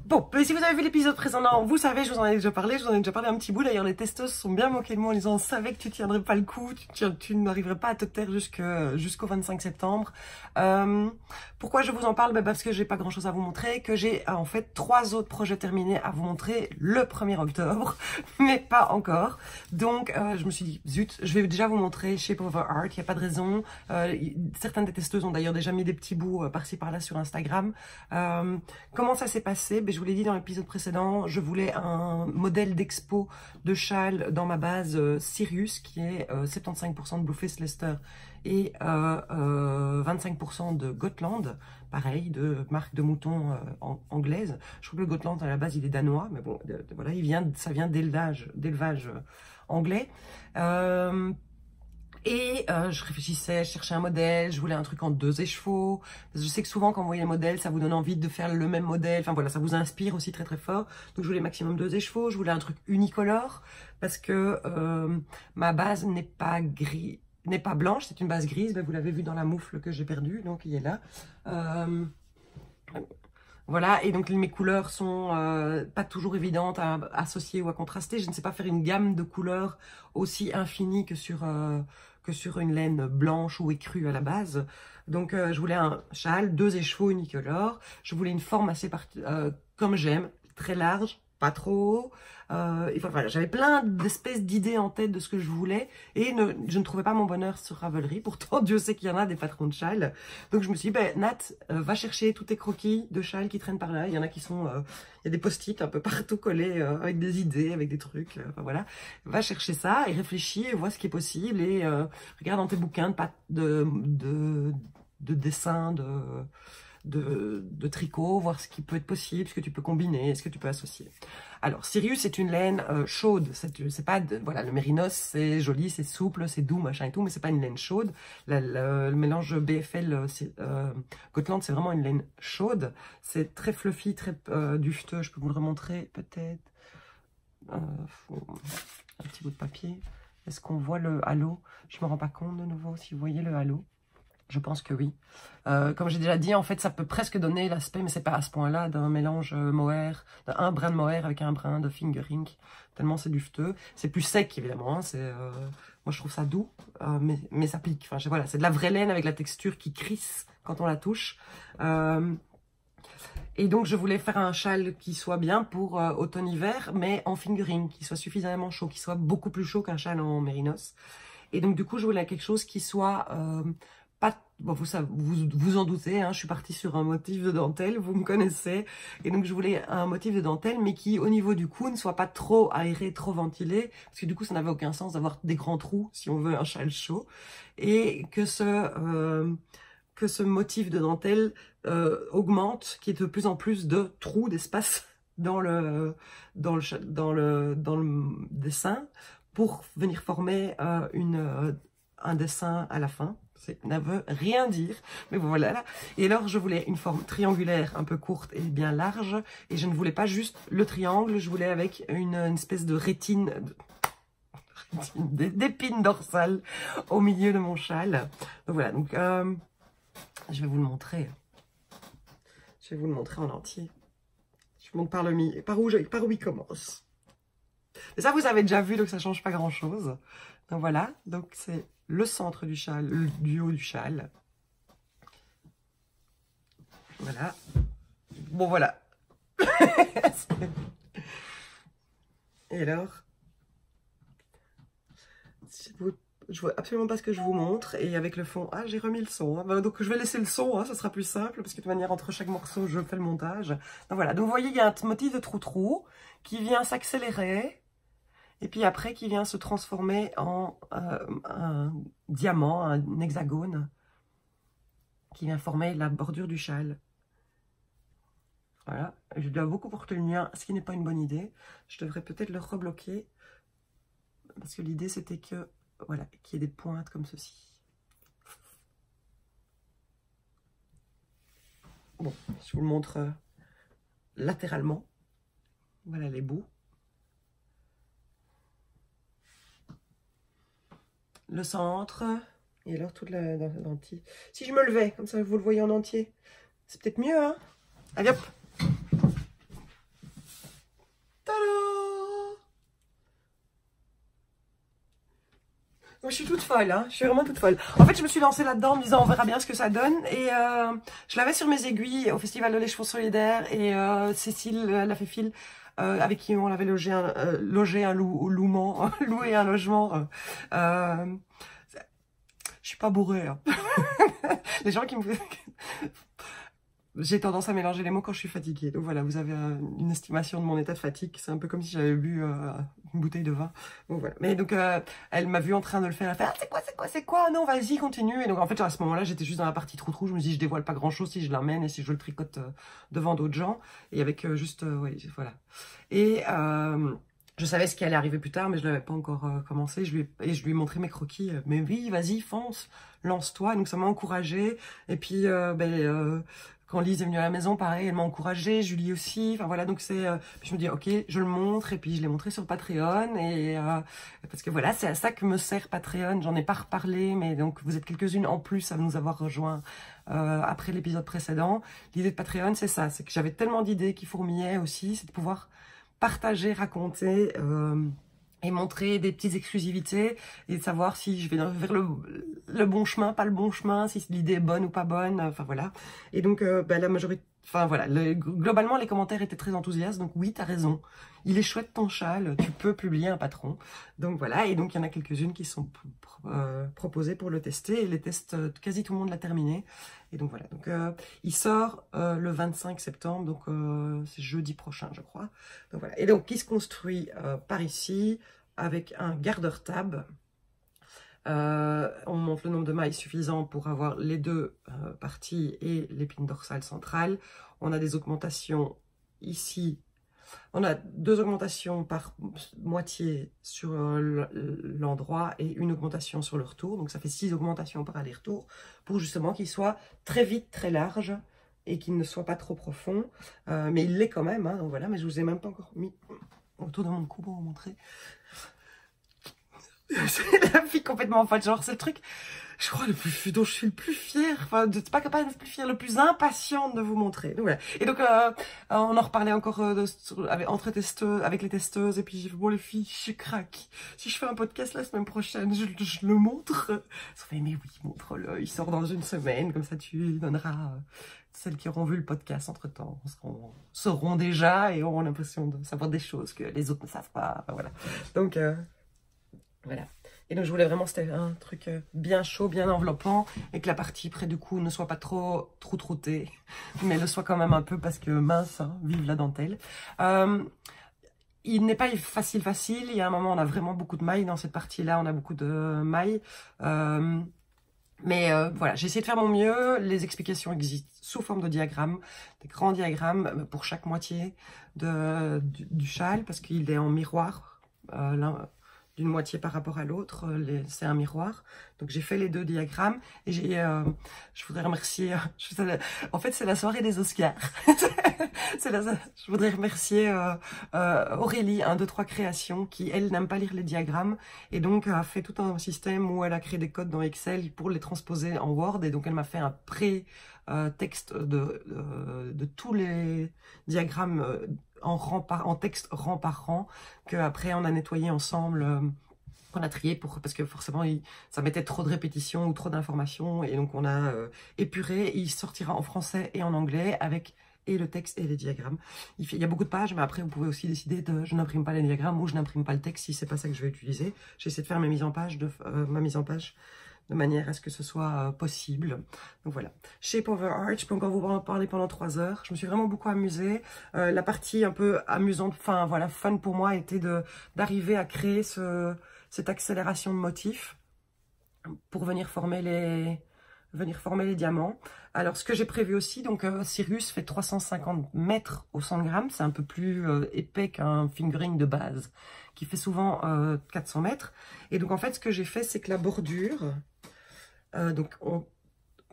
Bon, si vous avez vu l'épisode précédent, vous savez, je vous en ai déjà parlé un petit bout. D'ailleurs, les testeuses sont bien moquées de moi en disant « On savait que tu tiendrais pas le coup, tu n'arriverais pas à te taire jusqu'au 25 septembre. » Pourquoi je vous en parle? Parce que j'ai pas grand chose à vous montrer, que j'ai en fait 3 autres projets terminés à vous montrer le 1er octobre, mais pas encore. Donc, je me suis dit, zut, je vais déjà vous montrer Shape of a Heart, il n'y a pas de raison. Certaines des testeuses ont d'ailleurs déjà mis des petits bouts par-ci par-là sur Instagram. Comment ça s'est passé? Je vous l'ai dit dans l'épisode précédent, je voulais un modèle d'expo de châle dans ma base Sirius, qui est 75% de Blueface Leicester et 25% de Gotland, pareil, de marque de mouton anglaise. Je trouve que le Gotland, à la base, il est danois, mais bon, voilà, ça vient d'élevage anglais. Je réfléchissais, je cherchais un modèle, je voulais un truc en 2 écheveaux. Je sais que souvent, quand vous voyez les modèles, ça vous donne envie de faire le même modèle. Enfin voilà, ça vous inspire aussi très fort. Donc je voulais maximum 2 écheveaux. Je voulais un truc unicolore parce que ma base n'est pas blanche, c'est une base grise. Vous l'avez vu dans la moufle que j'ai perdue, donc il est là. Voilà, et donc mes couleurs sont pas toujours évidentes à associer ou à contraster. Je ne sais pas faire une gamme de couleurs aussi infinie que sur une laine blanche ou écrue à la base. Donc je voulais un châle, 2 écheveaux unicolores. Je voulais une forme assez comme j'aime, très large, pas trop. Voilà, j'avais plein d'espèces d'idées en tête de ce que je voulais et je ne trouvais pas mon bonheur sur Ravelry. Pourtant, Dieu sait qu'il y en a des patrons de châles. Donc je me suis dit, ben, Nat, va chercher tous tes croquis de châles qui traînent par là. Il y en a qui sont, il y a des post-it un peu partout collés avec des idées, avec des trucs. Enfin voilà, va chercher ça et réfléchis et vois ce qui est possible et regarde dans tes bouquins de dessin, de tricot, voir ce qui peut être possible, ce que tu peux combiner, ce que tu peux associer. Alors, Sirius est une laine chaude. C'est pas, voilà, le mérinos, c'est joli, c'est souple, c'est doux, machin et tout, mais c'est pas une laine chaude. Le mélange BFL Gotland, c'est vraiment une laine chaude. C'est très fluffy, très dufteux. Je peux vous le remontrer peut-être. Un petit bout de papier. Est-ce qu'on voit le halo? Je me rends pas compte de nouveau si vous voyez le halo. Je pense que oui. Comme j'ai déjà dit, en fait, ça peut presque donner l'aspect, mais c'est pas à ce point-là, d'un mélange mohair, d'un brin de mohair avec un brin de fingering, tellement c'est dufteux. C'est plus sec, évidemment. Hein, moi, je trouve ça doux, mais ça pique. Enfin, voilà, c'est de la vraie laine avec la texture qui crisse quand on la touche. Et donc, je voulais faire un châle qui soit bien pour automne-hiver, mais en fingering, qui soit suffisamment chaud, qui soit beaucoup plus chaud qu'un châle en mérinos. Et donc, du coup, je voulais quelque chose qui soit pas... Bon, vous en doutez, hein, je suis partie sur un motif de dentelle, vous me connaissez. Et donc, je voulais un motif de dentelle, mais qui, au niveau du cou, ne soit pas trop aéré, trop ventilé. Parce que du coup, ça n'avait aucun sens d'avoir des grands trous, si on veut un châle chaud. Et que ce motif de dentelle augmente, qu'il y ait de plus en plus de trous, d'espace dans le dessin, pour venir former un dessin à la fin. Ça ne veut rien dire, mais voilà. Et alors, je voulais une forme triangulaire, un peu courte et bien large, et je ne voulais pas juste le triangle, je voulais avec une espèce de rétine, d'épine dorsale au milieu de mon châle. Donc voilà, donc je vais vous le montrer. Je vais vous le montrer en entier. Je vous montre par où il commence. Mais ça, vous avez déjà vu, donc ça ne change pas grand-chose. Donc voilà, donc c'est le centre du châle, du haut du châle. Voilà. Bon, voilà. Et alors, je vois absolument pas ce que je vous montre. Et avec le fond, ah, j'ai remis le son. Hein. Donc, je vais laisser le son, hein, ça sera plus simple. Parce que de toute manière, entre chaque morceau, je fais le montage. Donc, voilà. Donc, vous voyez, il y a un motif de trou-trou qui vient s'accélérer. Et puis après, qui vient se transformer en un diamant, un hexagone, qui vient former la bordure du châle. Voilà, je dois beaucoup porter le mien, ce qui n'est pas une bonne idée. Je devrais peut-être le rebloquer, parce que l'idée c'était que, voilà, qu'il y ait des pointes comme ceci. Bon, je vous le montre latéralement. Voilà les bouts. Le centre, et alors toute la lentille. Si je me levais, comme ça vous le voyez en entier, c'est peut-être mieux, hein? Allez hop! Tada! Moi, je suis toute folle, hein? Je suis vraiment toute folle. En fait, je me suis lancée là-dedans en me disant on verra bien ce que ça donne. Et je l'avais sur mes aiguilles au Festival de l'Écheveau Solidaire. Et Cécile, la fait fil, avec qui on avait loué un logement. Je suis pas bourrée. Hein. Les gens qui me... J'ai tendance à mélanger les mots quand je suis fatiguée. Donc voilà, vous avez une estimation de mon état de fatigue. C'est un peu comme si j'avais bu une bouteille de vin. Donc voilà. Mais donc, elle m'a vu en train de le faire. Elle fait, ah, c'est quoi? Non, vas-y, continue. Et donc, en fait, à ce moment-là, j'étais juste dans la partie trou-trou. Je me dis, je dévoile pas grand-chose si je l'emmène et si je le tricote devant d'autres gens. Et avec juste, ouais, voilà. Et je savais ce qui allait arriver plus tard, mais je l'avais pas encore commencé. Je lui ai montré mes croquis. Mais oui, vas-y, fonce, lance-toi. Donc, ça m'a encouragée. Et puis, quand Lise est venue à la maison, pareil, elle m'a encouragée, Julie aussi. Enfin voilà, donc c'est. Je me dis, ok, je le montre, et puis je l'ai montré sur Patreon, et parce que voilà, c'est à ça que me sert Patreon. J'en ai pas reparlé, mais donc vous êtes quelques-unes en plus à nous avoir rejoints après l'épisode précédent. L'idée de Patreon, c'est ça, c'est que j'avais tellement d'idées qui fourmillaient aussi, c'est de pouvoir partager, raconter. Et montrer des petites exclusivités et de savoir si je vais vers le bon chemin, pas le bon chemin, si l'idée est bonne ou pas bonne, enfin voilà. Et donc la majorité Enfin voilà, globalement les commentaires étaient très enthousiastes, donc oui, t'as raison. Il est chouette ton châle, tu peux publier un patron. Donc voilà, et donc il y en a quelques-unes qui sont proposées pour le tester, et les tests, quasi tout le monde l'a terminé. Et donc voilà, donc il sort le 25 septembre, donc c'est jeudi prochain je crois. Donc voilà, et donc il se construit par ici, avec un gardeur tab. On monte le nombre de mailles suffisant pour avoir les deux parties et l'épine dorsale centrale. On a des augmentations ici. On a 2 augmentations par moitié sur l'endroit et une augmentation sur le retour. Donc ça fait 6 augmentations par aller-retour pour justement qu'il soit très vite, très large et qu'il ne soit pas trop profond. Mais il l'est quand même, hein, donc voilà, mais je vous ai même pas encore mis autour de mon cou pour vous montrer. C'est la fille complètement folle, genre c'est le truc, je crois, dont je suis le plus fière, enfin, pas capable le plus fière, le plus impatiente de vous montrer. Donc voilà. Et donc, on en reparlait encore entre testeuses, avec les testeuses, et puis j'ai fait, bon les filles, je craque. Si je fais un podcast la semaine prochaine, je le montre. Elles ont fait, mais oui, montre-le, il sort dans une semaine, comme ça tu donneras... celles qui auront vu le podcast entre-temps sauront déjà et auront l'impression de savoir des choses que les autres ne savent pas. Enfin, voilà. Donc... voilà. Et donc je voulais vraiment, c'était un truc bien chaud, bien enveloppant, et que la partie près du cou ne soit pas trop troutée, mais le soit quand même un peu parce que mince, hein, vive la dentelle. Il n'est pas facile. Il y a un moment, on a vraiment beaucoup de mailles dans cette partie-là, on a beaucoup de mailles. Mais voilà, j'ai essayé de faire mon mieux. Les explications existent sous forme de diagrammes, des grands diagrammes pour chaque moitié du châle, parce qu'il est en miroir. D'une moitié par rapport à l'autre, c'est un miroir. Donc j'ai fait les 2 diagrammes et je voudrais remercier, en fait c'est la soirée des Oscars. Je voudrais remercier Aurélie, 1, 2, 3 créations, qui elle n'aime pas lire les diagrammes et donc a fait tout un système où elle a créé des codes dans Excel pour les transposer en Word, et donc elle m'a fait un texte de tous les diagrammes en texte rang par rang, que après on a nettoyé ensemble, qu'on a trié parce que forcément ça mettait trop de répétitions ou trop d'informations, et donc on a épuré. Il sortira en français et en anglais avec et le texte et les diagrammes. Il y a beaucoup de pages, mais après vous pouvez aussi décider de je n'imprime pas les diagrammes ou je n'imprime pas le texte si c'est pas ça que je vais utiliser. J'essaie de faire ma mise en page de manière à ce que ce soit possible. Donc voilà. Shape over Art, je peux encore vous en parler pendant 3 heures. Je me suis vraiment beaucoup amusée. La partie un peu amusante, enfin voilà, fun pour moi, était d'arriver à créer cette accélération de motifs pour venir former les diamants. Alors ce que j'ai prévu aussi, donc Sirius fait 350 mètres au 100 grammes, c'est un peu plus épais qu'un fingering de base, qui fait souvent 400 mètres. Et donc en fait ce que j'ai fait, c'est que la bordure, donc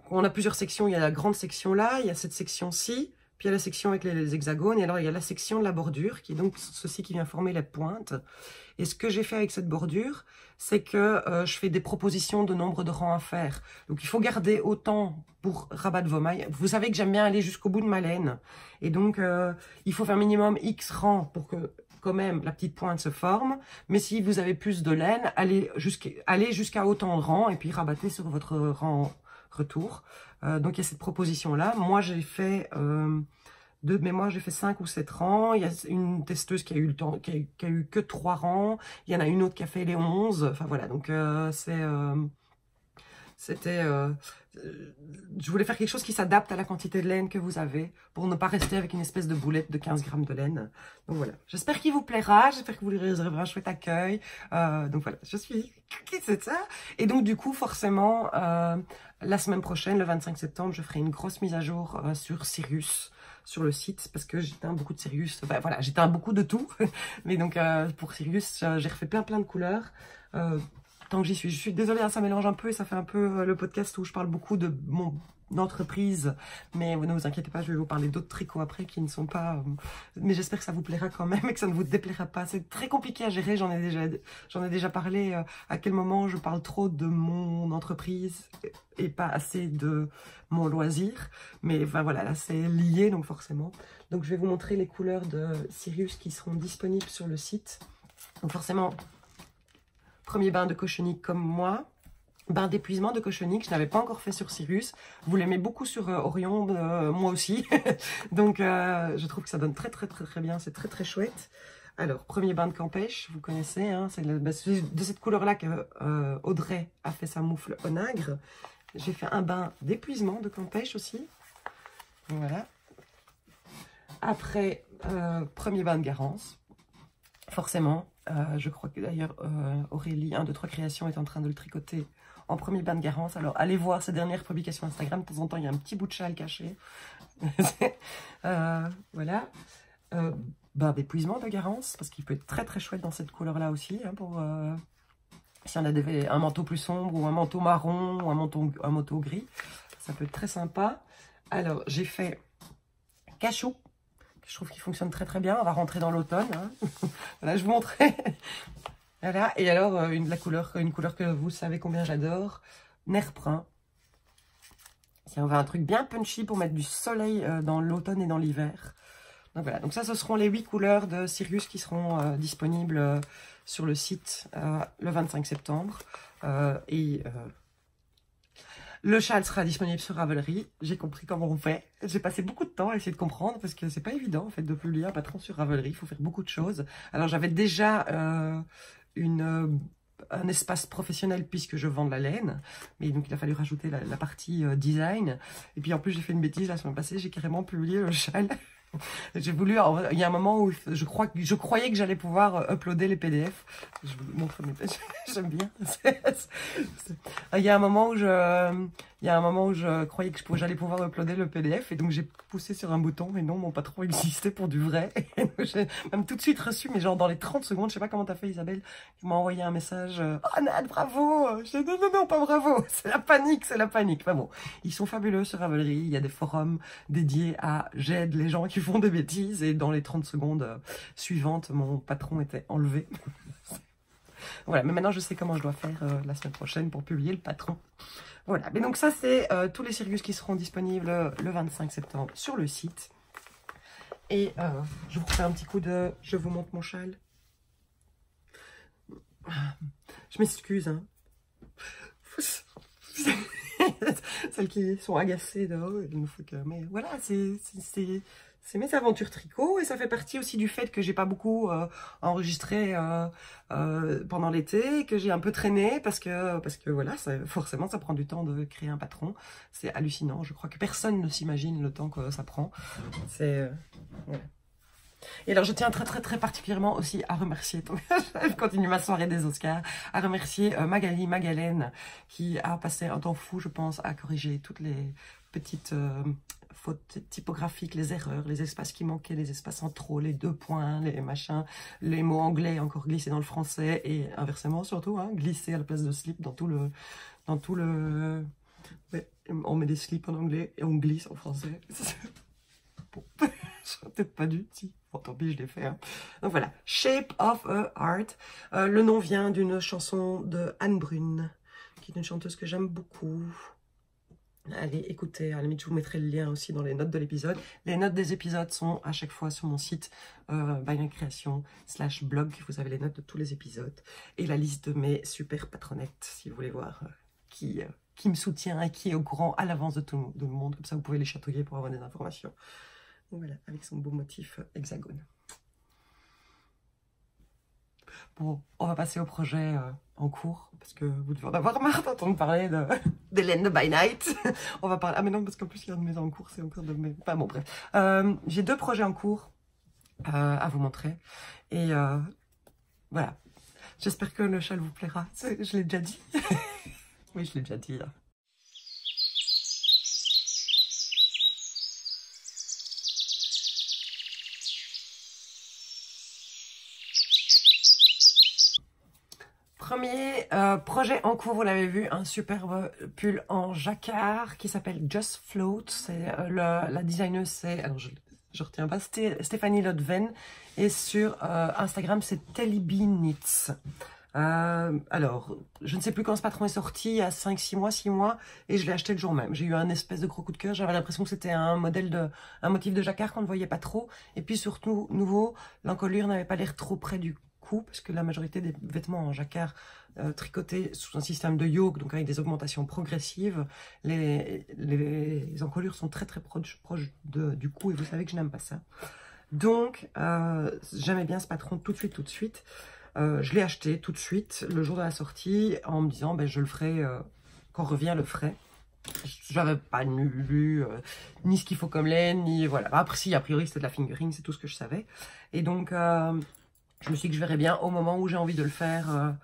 on a plusieurs sections. Il y a la grande section là, il y a cette section-ci, puis il y a la section avec les hexagones, et alors il y a la section de la bordure, qui est donc ceci qui vient former la pointe. Et ce que j'ai fait avec cette bordure, c'est que je fais des propositions de nombre de rangs à faire. Donc il faut garder autant pour rabattre vos mailles. Vous savez que j'aime bien aller jusqu'au bout de ma laine. Et donc il faut faire minimum X rangs pour que quand même la petite pointe se forme. Mais si vous avez plus de laine, allez jusqu'à autant de rangs et puis rabattez sur votre rang retour. Donc il y a cette proposition là. Moi j'ai fait de mémoire, j'ai fait 5 ou 7 rangs. Il y a une testeuse qui a eu le temps, qui a eu que 3 rangs. Il y en a une autre qui a fait les 11. Enfin voilà, donc c'était... je voulais faire quelque chose qui s'adapte à la quantité de laine que vous avez, pour ne pas rester avec une espèce de boulette de 15 grammes de laine. Donc voilà, j'espère qu'il vous plaira, j'espère que vous lui réserverez un chouette accueil. Donc voilà, je suis... c'est ça. Et donc du coup, forcément, la semaine prochaine, le 25 septembre, je ferai une grosse mise à jour sur Sirius, sur le site, parce que j'éteins beaucoup de Sirius, enfin voilà, j'éteins beaucoup de tout, mais donc pour Sirius, j'ai refait plein de couleurs, tant que j'y suis. Je suis désolée, hein, ça mélange un peu et ça fait un peu le podcast où je parle beaucoup de mon entreprise, mais ne vous inquiétez pas, je vais vous parler d'autres tricots après qui ne sont pas... mais j'espère que ça vous plaira quand même et que ça ne vous déplaira pas. C'est très compliqué à gérer, j'en ai déjà parlé, à quel moment je parle trop de mon entreprise et pas assez de mon loisir, mais enfin voilà, là c'est lié donc forcément. Donc je vais vous montrer les couleurs de Sirius qui seront disponibles sur le site. Donc forcément, premier bain de cochonique comme moi. bain d'épuisement de Cochonique, que je n'avais pas encore fait sur Sirius. Vous l'aimez beaucoup sur Orion, moi aussi. Donc je trouve que ça donne très bien, c'est très chouette. Alors, premier bain de Campèche, vous connaissez, hein, c'est de cette couleur-là que Audrey a fait sa moufle onagre. J'ai fait un bain d'épuisement de Campèche aussi. Voilà. Après, premier bain de Garance. Forcément, je crois que d'ailleurs Aurélie, 1, 2, 3 créations, est en train de le tricoter en premier bain de Garance. Alors, allez voir ses dernières publications Instagram. De temps en temps, il y a un petit bout de châle caché. Voilà. Bain d'épuisement de Garance, parce qu'il peut être très chouette dans cette couleur-là aussi, hein, pour si on a un manteau plus sombre, ou un manteau marron, ou un manteau gris. Ça peut être très sympa. Alors, j'ai fait Cachou. Je trouve qu'il fonctionne très bien. On va rentrer dans l'automne. Hein. Voilà, je vous montrais. Voilà. Et alors, une couleur que vous savez combien j'adore. Nerfbrun. Si on veut un truc bien punchy pour mettre du soleil dans l'automne et dans l'hiver. Donc voilà. Donc ça, ce seront les 8 couleurs de Sirius qui seront disponibles sur le site le 25 septembre. Le châle sera disponible sur Ravelry. J'ai compris comment on fait. J'ai passé beaucoup de temps à essayer de comprendre parce que c'est pas évident en fait de publier un patron sur Ravelry. Il faut faire beaucoup de choses. Alors j'avais déjà un espace professionnel puisque je vends de la laine. Mais donc il a fallu rajouter la partie design. Et puis en plus j'ai fait une bêtise la semaine passée. J'ai carrément publié le châle. J'ai voulu, il y a un moment où je croyais que j'allais pouvoir uploader les PDF. Je vous montre mes pages, j'aime bien. Il y a un moment où je croyais que j'allais pouvoir uploader le PDF et donc j'ai poussé sur un bouton et non, mon patron existait pour du vrai. J'ai même tout de suite reçu, mais genre dans les 30 secondes, je sais pas comment t'as fait Isabelle, qui m'a envoyé un message. Oh Nad, bravo! Je dis non, pas bravo, c'est la panique. Enfin bon, ils sont fabuleux sur Ravelry, il y a des forums dédiés à j'aide les gens qui font des bêtises et dans les 30 secondes suivantes, mon patron était enlevé. Voilà, mais maintenant je sais comment je dois faire la semaine prochaine pour publier le patron. Voilà, mais donc ça c'est tous les Sirius qui seront disponibles le 25 septembre sur le site. Et je vous refais un petit coup de... Je vous montre mon châle. Je m'excuse, hein. Celles qui sont agacées de... Oh, il ne faut que... Mais voilà, c'est mes aventures tricot et ça fait partie aussi du fait que j'ai pas beaucoup enregistré pendant l'été, que j'ai un peu traîné parce que voilà, forcément ça prend du temps de créer un patron. C'est hallucinant, je crois que personne ne s'imagine le temps que ça prend. C'est... voilà. Et alors je tiens très particulièrement aussi à remercier, je continue ma soirée des Oscars, à remercier Magalène qui a passé un temps fou je pense à corriger toutes les petites fautes typographiques, les erreurs, les espaces qui manquaient, les espaces en trop, les 2 points, les machins, les mots anglais encore glissés dans le français et inversement surtout, hein, glissés à la place de slip dans tout le... Ouais, on met des slips en anglais et on glisse en français. Bon, j'aurais peut-être pas dû, si. Bon, tant pis, je l'ai fait. Hein. Donc voilà, Shape of a Heart. Le nom vient d'une chanson de Anne Brune, qui est une chanteuse que j'aime beaucoup. Allez, écoutez, à la limite, je vous mettrai le lien aussi dans les notes de l'épisode. Les notes des épisodes sont à chaque fois sur mon site bynacreation/blog. Vous avez les notes de tous les épisodes et la liste de mes super patronettes, si vous voulez voir qui me soutient et qui est au courant à l'avance de tout le monde. Comme ça, vous pouvez les chatouiller pour avoir des informations. Voilà, avec son beau motif hexagone. Bon, on va passer au projet en cours, parce que vous devez en avoir marre d'entendre parler d'Hélène de By Night. On va parler... Ah mais non, parce qu'en plus, il y a de mes en cours, c'est encore de mes... Enfin bon, bref. J'ai 2 projets en cours à vous montrer. Et voilà. J'espère que le châle vous plaira. Je l'ai déjà dit. Oui, je l'ai déjà dit. Hein. Premier projet en cours, vous l'avez vu, un superbe pull en jacquard qui s'appelle Just Float. La designeuse, c'est, alors je retiens pas, Stéphanie Lodven. Et sur Instagram, c'est Tellyby Knits. Alors, je ne sais plus quand ce patron est sorti, il y a 5-6 mois, 6 mois, et je l'ai acheté le jour même. J'ai eu un espèce de gros coup de cœur, j'avais l'impression que c'était un motif de jacquard qu'on ne voyait pas trop. Et puis surtout, nouveau, l'encolure n'avait pas l'air trop près du cou, parce que la majorité des vêtements en jacquard tricotés sous un système de yoke, donc avec des augmentations progressives, les encolures sont très proches du cou, et vous savez que je n'aime pas ça. Donc, j'aimais bien ce patron tout de suite. Je l'ai acheté tout de suite, le jour de la sortie, en me disant, ben, je le ferai, quand revient le ferai. J'avais pas lu ni ce qu'il faut comme laine, ni voilà. Après, si, a priori, c'était de la fingering, c'est tout ce que je savais. Et donc, je me suis dit que je verrais bien au moment où j'ai envie de le faire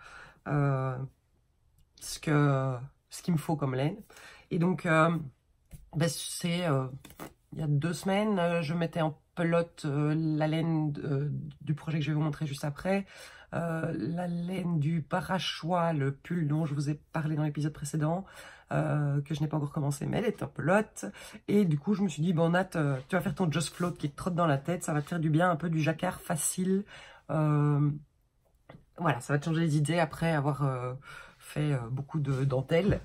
ce qu'il me faut comme laine. Et donc, ben, c'est il y a 2 semaines, je mettais en pelote la laine du projet que je vais vous montrer juste après. La laine du parachoix, le pull dont je vous ai parlé dans l'épisode précédent, que je n'ai pas encore commencé, mais elle est en pelote. Et du coup, je me suis dit, bon Nat, tu vas faire ton Just Float qui te trotte dans la tête, ça va te faire du bien, un peu du jacquard facile. Voilà, ça va te changer les idées après avoir fait beaucoup de dentelle.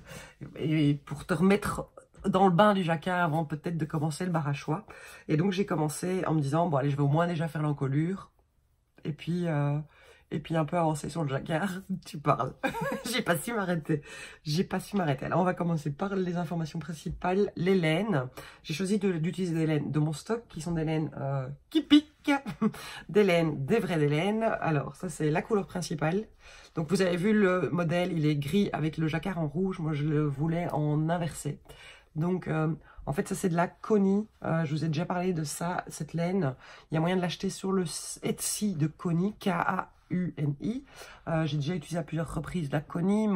Et pour te remettre dans le bain du jacquard avant peut-être de commencer le barachois. Et donc j'ai commencé en me disant, bon allez, je vais au moins déjà faire l'encolure. Et puis un peu avancer sur le jacquard. Tu parles. J'ai pas su m'arrêter. Alors on va commencer par les informations principales. Les laines. J'ai choisi d'utiliser des laines de mon stock qui sont des laines qui piquent. Des vraies laines. Alors ça c'est la couleur principale. Donc vous avez vu le modèle, il est gris avec le jacquard en rouge. Moi je le voulais en inversé. Donc, en fait, ça, c'est de la Koni. Je vous ai déjà parlé de ça, cette laine. Il y a moyen de l'acheter sur le Etsy de Koni, K-A-U-N-I. J'ai déjà utilisé à plusieurs reprises la Koni.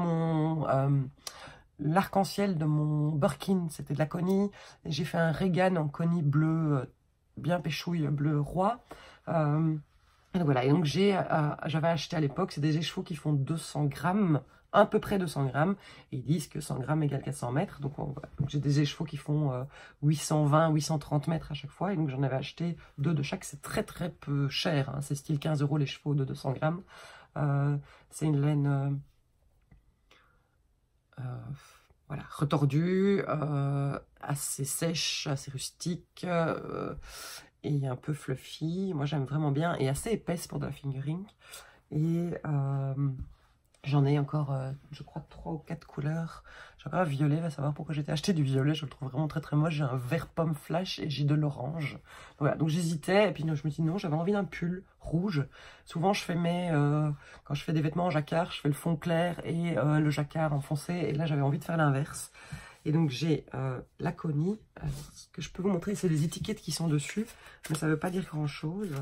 L'arc-en-ciel de mon Birkin, c'était de la Koni. J'ai fait un Regan en Koni bleu, bien péchouille, bleu roi. Et donc voilà, et donc j'avais acheté à l'époque, c'est des écheveaux qui font 200 grammes, à peu près 200 grammes, et ils disent que 100 grammes égale 400 mètres, donc, voilà. Donc j'ai des écheveaux qui font 820, 830 mètres à chaque fois, et donc j'en avais acheté 2 de chaque, c'est très peu cher, hein. C'est style 15 € les chevaux de 200 grammes, c'est une laine voilà, retordue, assez sèche, assez rustique, et un peu fluffy. Moi j'aime vraiment bien, et assez épaisse pour de la fingering. Et j'en ai encore, je crois, 3 ou 4 couleurs. J'ai encore un violet, va savoir pourquoi j'étais acheté du violet, je le trouve vraiment très moche. J'ai un vert pomme flash et j'ai de l'orange. Voilà, donc j'hésitais, et puis je me suis dit non, j'avais envie d'un pull rouge. Souvent je fais quand je fais des vêtements en jacquard, je fais le fond clair et le jacquard en foncé, et là j'avais envie de faire l'inverse. Et donc j'ai la Koni, ce que je peux vous montrer, c'est les étiquettes qui sont dessus, mais ça ne veut pas dire grand chose.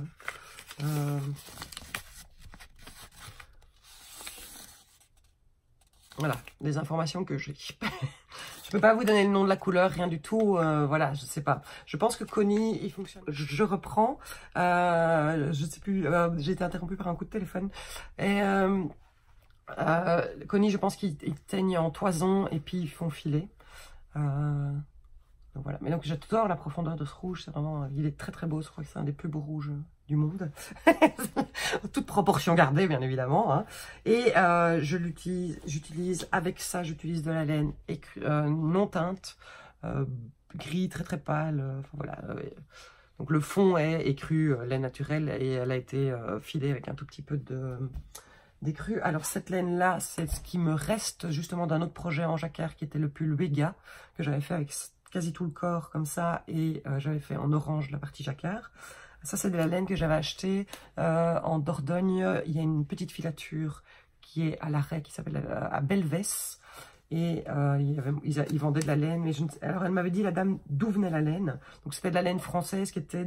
Voilà, des informations que j'ai. Je peux pas vous donner le nom de la couleur, rien du tout. Voilà, je sais pas. Je pense que Koni, il fonctionne. Je reprends. Je sais plus. J'ai été interrompue par un coup de téléphone. Et Koni, je pense qu'ils teignent en toison et puis ils font filer. Donc voilà. Mais donc j'adore la profondeur de ce rouge. C'est vraiment, il est très beau. Je crois que c'est un des plus beaux rouges du monde. Toute proportion gardée, bien évidemment. Hein. Et j'utilise avec ça, j'utilise de la laine non teinte, gris très pâle. Voilà. Donc le fond est écru, laine naturelle, et elle a été filée avec un tout petit peu d'écru. Alors cette laine là, c'est ce qui me reste justement d'un autre projet en jacquard qui était le pull Vega, que j'avais fait avec quasi tout le corps comme ça, et j'avais fait en orange la partie jacquard. Ça c'est de la laine que j'avais achetée en Dordogne. Il y a une petite filature qui est à l'arrêt, qui s'appelle à Belvès, et ils vendaient de la laine, mais alors elle m'avait dit, la dame, d'où venait la laine. Donc c'était de la laine française qui était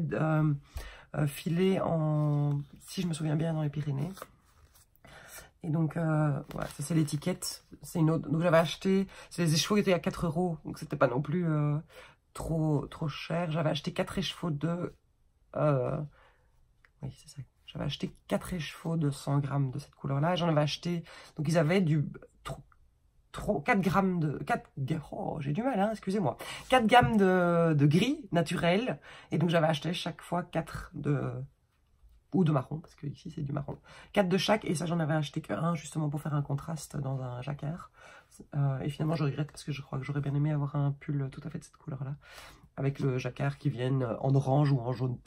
filée en, si je me souviens bien, dans les Pyrénées. Et donc, voilà, ça c'est l'étiquette. C'est une autre. Donc j'avais acheté, c'est les écheveaux qui étaient à 4 €, donc c'était pas non plus trop cher. J'avais acheté 4 écheveaux oui, c'est ça. J'avais acheté 4 écheveaux de 100 grammes de cette couleur-là. J'en avais acheté, donc ils avaient 4 grammes de... oh, j'ai du mal, hein, excusez-moi. 4 gammes de gris naturel. Et donc j'avais acheté chaque fois 4 ou de marron, parce que ici c'est du marron. 4 de chaque, et ça j'en avais acheté qu'un justement pour faire un contraste dans un jacquard. Et finalement je regrette, parce que je crois que j'aurais bien aimé avoir un pull tout à fait de cette couleur là, avec le jacquard qui vienne en orange ou en jaune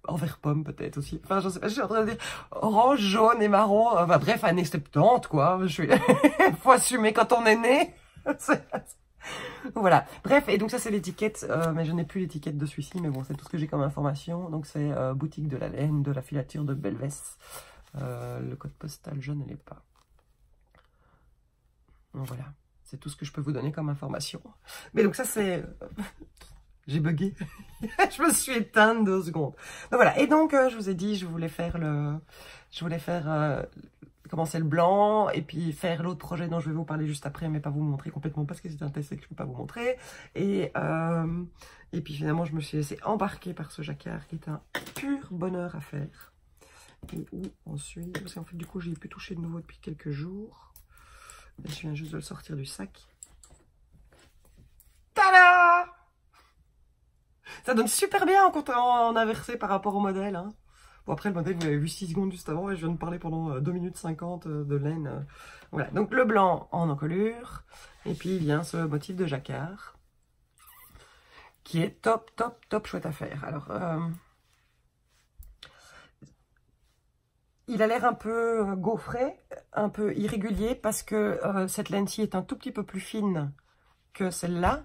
en vert pomme peut-être aussi. Enfin, je sais pas, je suis en train de dire orange, jaune et marron. Enfin bref, années 70 quoi. Je suis... Faut assumer quand on est né. Voilà. Bref, et donc ça c'est l'étiquette, mais je n'ai plus l'étiquette de celui-ci, mais bon, c'est tout ce que j'ai comme information. Donc c'est boutique de la laine, de la filature de Belvès. Le code postal, je ne l'ai pas. Donc voilà, c'est tout ce que je peux vous donner comme information. Mais donc ça c'est... J'ai bugué. Je me suis éteinte 2 secondes. Donc voilà, et donc je vous ai dit, je voulais faire commencer le blanc, et puis faire l'autre projet dont je vais vous parler juste après, mais pas vous montrer complètement parce que c'est un test et que je ne peux pas vous montrer. Et puis finalement, je me suis laissée embarquer par ce jacquard qui est un pur bonheur à faire. Et où on suit, parce qu'en fait, du coup, j'y ai pu toucher de nouveau depuis quelques jours. Et je viens juste de le sortir du sac. Tada! Ça donne super bien en inversé par rapport au modèle. Hein. Bon, après, le modèle, vous l'avez vu 6 secondes juste avant et je viens de parler pendant 2 minutes 50 de laine. Voilà, donc le blanc en encolure. Et puis, il vient ce motif de jacquard qui est top, top, top chouette à faire. Alors, il a l'air un peu gaufré, un peu irrégulier parce que cette laine-ci est un tout petit peu plus fine que celle-là.